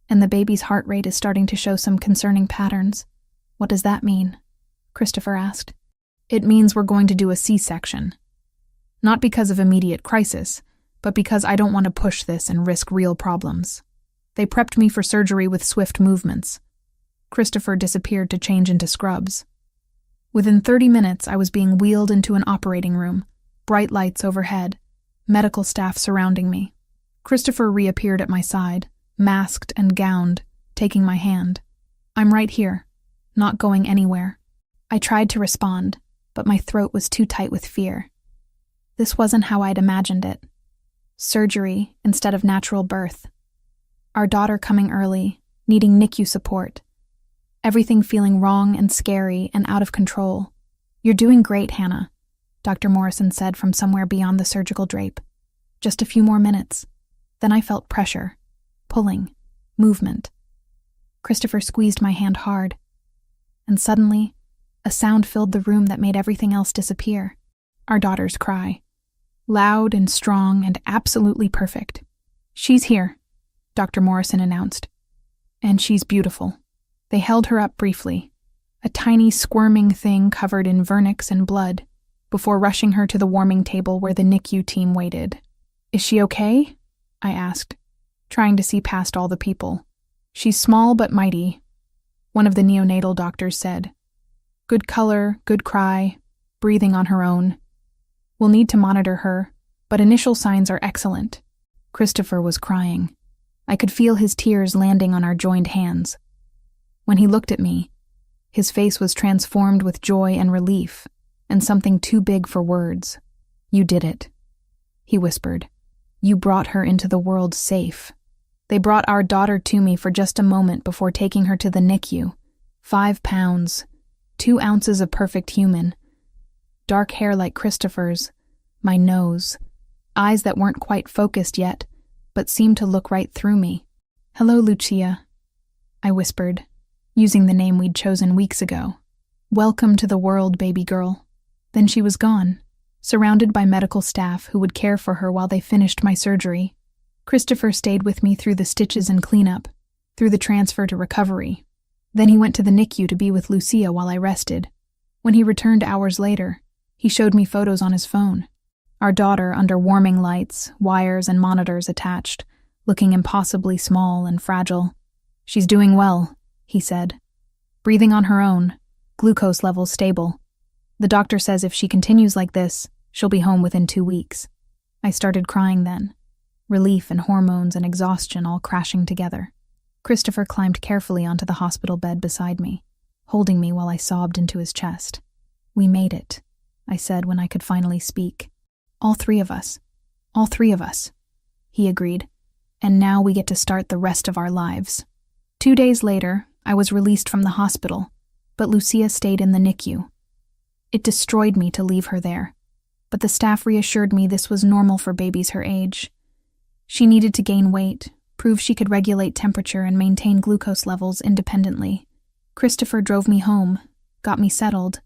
and the baby's heart rate is starting to show some concerning patterns. What does that mean?" Christopher asked. "It means we're going to do a C-section. Not because of immediate crisis, but because I don't want to push this and risk real problems. They prepped me for surgery with swift movements." Christopher disappeared to change into scrubs. Within 30 minutes, I was being wheeled into an operating room, bright lights overhead, medical staff surrounding me. Christopher reappeared at my side, masked and gowned, taking my hand. "I'm right here, not going anywhere." I tried to respond, but my throat was too tight with fear. This wasn't how I'd imagined it. Surgery instead of natural birth. Our daughter coming early, needing NICU support. Everything feeling wrong and scary and out of control. "You're doing great, Hannah," Dr. Morrison said from somewhere beyond the surgical drape. "Just a few more minutes." Then I felt pressure, pulling, movement. Christopher squeezed my hand hard. And suddenly, a sound filled the room that made everything else disappear. Our daughter's cry. Loud and strong and absolutely perfect. "She's here," Dr. Morrison announced. "And she's beautiful." They held her up briefly, a tiny squirming thing covered in vernix and blood, before rushing her to the warming table where the NICU team waited. "Is she okay?" I asked, trying to see past all the people. "She's small but mighty," one of the neonatal doctors said. "Good color, good cry, breathing on her own. We'll need to monitor her, but initial signs are excellent." Christopher was crying. I could feel his tears landing on our joined hands. When he looked at me, his face was transformed with joy and relief, and something too big for words. "You did it," he whispered. "You brought her into the world safe. They brought our daughter to me for just a moment before taking her to the NICU. 5 pounds, 2 ounces of perfect human. Dark hair like Christopher's, my nose, eyes that weren't quite focused yet, but seemed to look right through me. "Hello, Lucia," I whispered, using the name we'd chosen weeks ago. "Welcome to the world, baby girl." Then she was gone, surrounded by medical staff who would care for her while they finished my surgery. Christopher stayed with me through the stitches and cleanup, through the transfer to recovery. Then he went to the NICU to be with Lucia while I rested. When he returned hours later, he showed me photos on his phone. Our daughter under warming lights, wires, and monitors attached, looking impossibly small and fragile. "She's doing well," he said. "Breathing on her own, glucose levels stable. The doctor says if she continues like this, she'll be home within 2 weeks." I started crying then, relief and hormones and exhaustion all crashing together. Christopher climbed carefully onto the hospital bed beside me, holding me while I sobbed into his chest. "We made it," I said when I could finally speak. All three of us, he agreed. "And now we get to start the rest of our lives." 2 days later, I was released from the hospital, but Lucia stayed in the NICU. It destroyed me to leave her there, but the staff reassured me this was normal for babies her age. She needed to gain weight, prove she could regulate temperature and maintain glucose levels independently. Christopher drove me home, got me settled,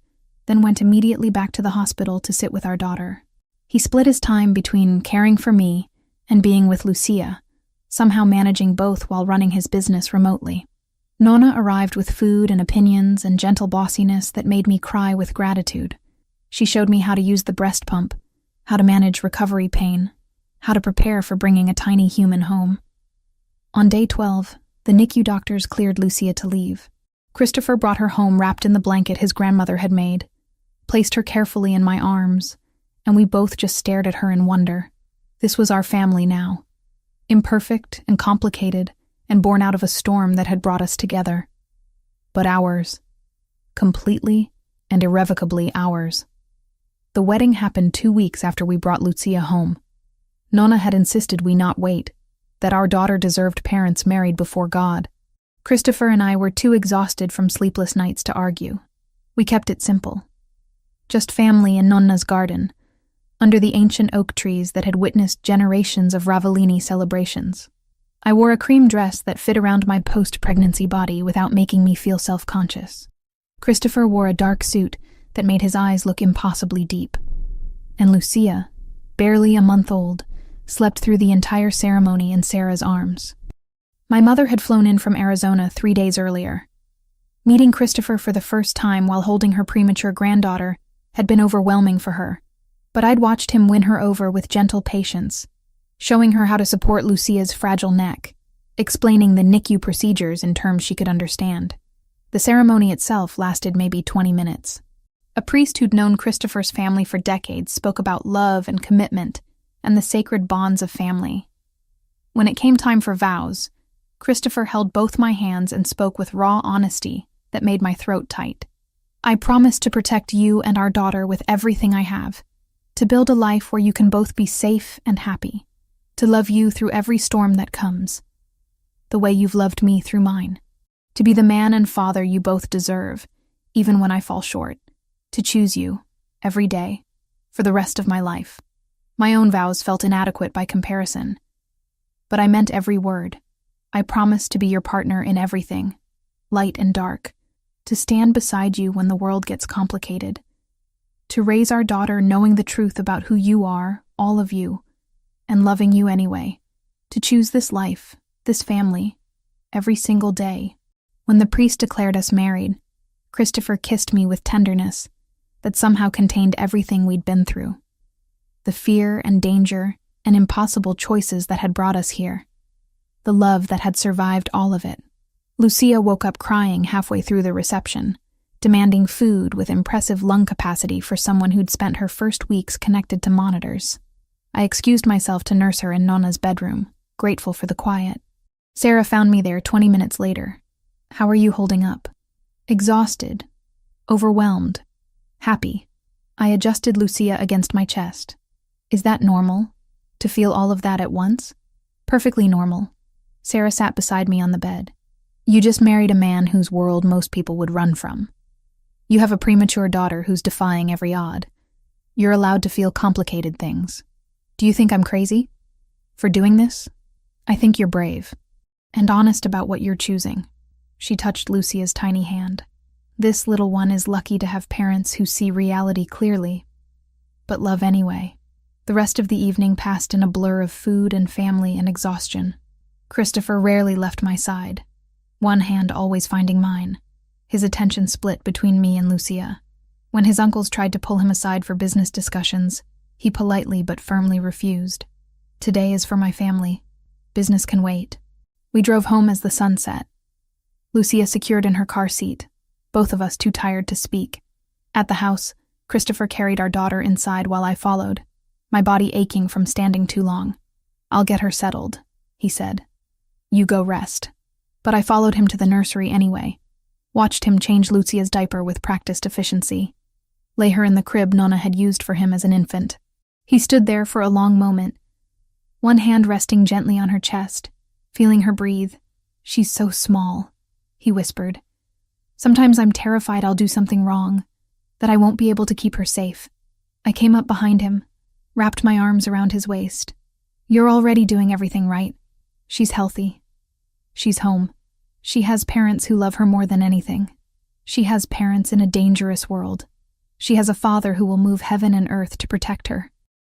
then went immediately back to the hospital to sit with our daughter. He split his time between caring for me and being with Lucia, somehow managing both while running his business remotely. Nonna arrived with food and opinions and gentle bossiness that made me cry with gratitude. She showed me how to use the breast pump, how to manage recovery pain, how to prepare for bringing a tiny human home. On day 12, the NICU doctors cleared Lucia to leave. Christopher brought her home wrapped in the blanket his grandmother had made, placed her carefully in my arms, and we both just stared at her in wonder. This was our family now, imperfect and complicated and born out of a storm that had brought us together. But ours. Completely and irrevocably ours. The wedding happened 2 weeks after we brought Lucia home. Nonna had insisted we not wait, that our daughter deserved parents married before God. Christopher and I were too exhausted from sleepless nights to argue. We kept it simple. Just family in Nonna's garden, under the ancient oak trees that had witnessed generations of Ravellini celebrations. I wore a cream dress that fit around my post-pregnancy body without making me feel self-conscious. Christopher wore a dark suit that made his eyes look impossibly deep. And Lucia, barely a month old, slept through the entire ceremony in Sarah's arms. My mother had flown in from Arizona 3 days earlier. Meeting Christopher for the first time while holding her premature granddaughter had been overwhelming for her, but I'd watched him win her over with gentle patience, showing her how to support Lucia's fragile neck, explaining the NICU procedures in terms she could understand. The ceremony itself lasted maybe 20 minutes. A priest who'd known Christopher's family for decades spoke about love and commitment and the sacred bonds of family. When it came time for vows, Christopher held both my hands and spoke with raw honesty that made my throat tight. I promise to protect you and our daughter with everything I have, to build a life where you can both be safe and happy, to love you through every storm that comes, the way you've loved me through mine, to be the man and father you both deserve, even when I fall short, to choose you, every day, for the rest of my life. My own vows felt inadequate by comparison, but I meant every word. I promise to be your partner in everything, light and dark, to stand beside you when the world gets complicated, to raise our daughter knowing the truth about who you are, all of you, and loving you anyway, to choose this life, this family, every single day. When the priest declared us married, Christopher kissed me with tenderness that somehow contained everything we'd been through, the fear and danger and impossible choices that had brought us here, the love that had survived all of it. Lucia woke up crying halfway through the reception, demanding food with impressive lung capacity for someone who'd spent her first weeks connected to monitors. I excused myself to nurse her in Nonna's bedroom, grateful for the quiet. Sarah found me there 20 minutes later. How are you holding up? Exhausted, overwhelmed, happy. I adjusted Lucia against my chest. Is that normal? To feel all of that at once? Perfectly normal. Sarah sat beside me on the bed. You just married a man whose world most people would run from. You have a premature daughter who's defying every odd. You're allowed to feel complicated things. Do you think I'm crazy for doing this? I think you're brave and honest about what you're choosing. She touched Lucia's tiny hand. This little one is lucky to have parents who see reality clearly, but love anyway. The rest of the evening passed in a blur of food and family and exhaustion. Christopher rarely left my side, one hand always finding mine, his attention split between me and Lucia. When his uncles tried to pull him aside for business discussions, he politely but firmly refused. Today is for my family. Business can wait. We drove home as the sun set. Lucia secured in her car seat, both of us too tired to speak. At the house, Christopher carried our daughter inside while I followed, my body aching from standing too long. I'll get her settled, he said. You go rest. But I followed him to the nursery anyway, watched him change Lucia's diaper with practiced efficiency, lay her in the crib Nonna had used for him as an infant. He stood there for a long moment, one hand resting gently on her chest, feeling her breathe. She's so small, he whispered. Sometimes I'm terrified I'll do something wrong, that I won't be able to keep her safe. I came up behind him, wrapped my arms around his waist. You're already doing everything right. She's healthy. She's home. She has parents who love her more than anything. She has parents in a dangerous world. She has a father who will move heaven and earth to protect her.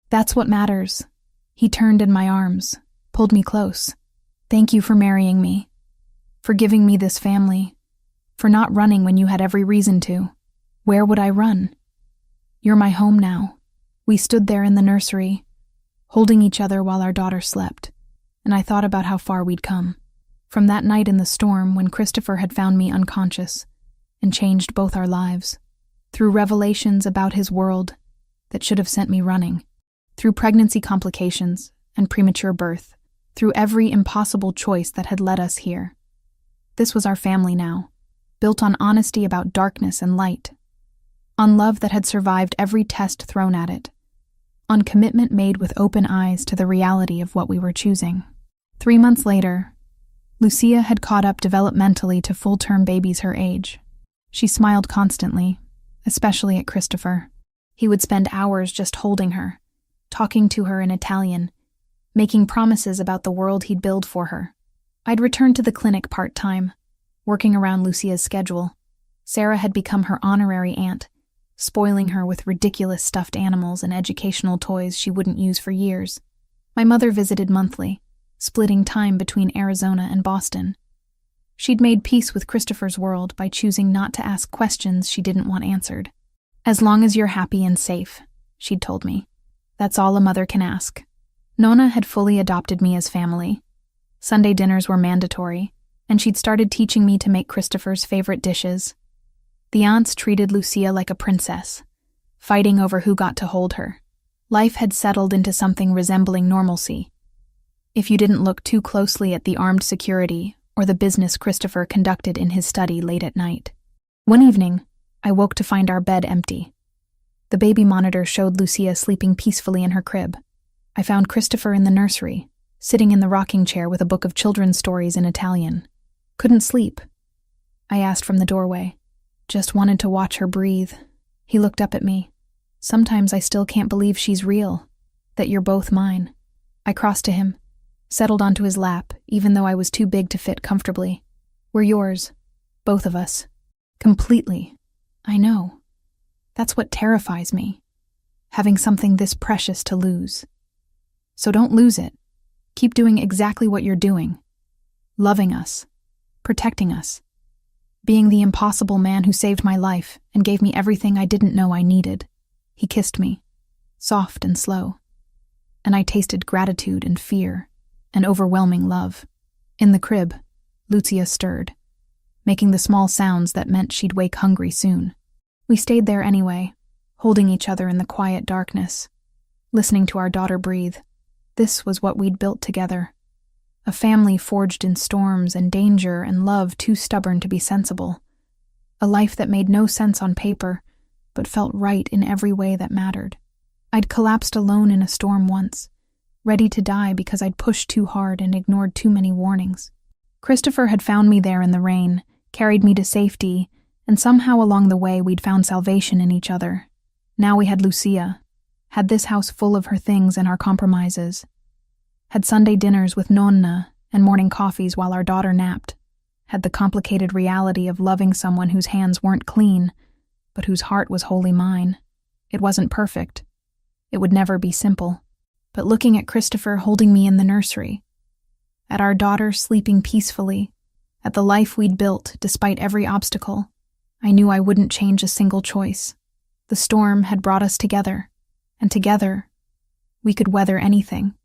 That's what matters. He turned in my arms, pulled me close. Thank you for marrying me, for giving me this family, for not running when you had every reason to. Where would I run? You're my home now. We stood there in the nursery, holding each other while our daughter slept, and I thought about how far we'd come. From that night in the storm when Christopher had found me unconscious and changed both our lives, through revelations about his world that should have sent me running, through pregnancy complications and premature birth, through every impossible choice that had led us here. This was our family now, built on honesty about darkness and light, on love that had survived every test thrown at it, on commitment made with open eyes to the reality of what we were choosing. 3 months later, Lucia had caught up developmentally to full-term babies her age. She smiled constantly, especially at Christopher. He would spend hours just holding her, talking to her in Italian, making promises about the world he'd build for her. I'd returned to the clinic part-time, working around Lucia's schedule. Sarah had become her honorary aunt, spoiling her with ridiculous stuffed animals and educational toys she wouldn't use for years. My mother visited monthly, splitting time between Arizona and Boston. She'd made peace with Christopher's world by choosing not to ask questions she didn't want answered. As long as you're happy and safe, she'd told me. That's all a mother can ask. Nonna had fully adopted me as family. Sunday dinners were mandatory, and she'd started teaching me to make Christopher's favorite dishes. The aunts treated Lucia like a princess, fighting over who got to hold her. Life had settled into something resembling normalcy. If you didn't look too closely at the armed security or the business Christopher conducted in his study late at night. One evening, I woke to find our bed empty. The baby monitor showed Lucia sleeping peacefully in her crib. I found Christopher in the nursery, sitting in the rocking chair with a book of children's stories in Italian. Couldn't sleep. I asked from the doorway. Just wanted to watch her breathe. He looked up at me. Sometimes I still can't believe she's real, that you're both mine. I crossed to him, settled onto his lap, even though I was too big to fit comfortably. We're yours, both of us. Completely. I know. That's what terrifies me, having something this precious to lose. So don't lose it. Keep doing exactly what you're doing. Loving us. Protecting us. Being the impossible man who saved my life and gave me everything I didn't know I needed. He kissed me, soft and slow. And I tasted gratitude and fear, and overwhelming love. In the crib, Lucia stirred, making the small sounds that meant she'd wake hungry soon. We stayed there anyway, holding each other in the quiet darkness, listening to our daughter breathe. This was what we'd built together. A family forged in storms and danger and love too stubborn to be sensible. A life that made no sense on paper, but felt right in every way that mattered. I'd collapsed alone in a storm once, ready to die because I'd pushed too hard and ignored too many warnings. Christopher had found me there in the rain, carried me to safety, and somehow along the way we'd found salvation in each other. Now we had Lucia, had this house full of her things and our compromises, had Sunday dinners with Nonna and morning coffees while our daughter napped, had the complicated reality of loving someone whose hands weren't clean, but whose heart was wholly mine. It wasn't perfect. It would never be simple. But looking at Christopher holding me in the nursery, at our daughter sleeping peacefully, at the life we'd built despite every obstacle, I knew I wouldn't change a single choice. The storm had brought us together, and together, we could weather anything.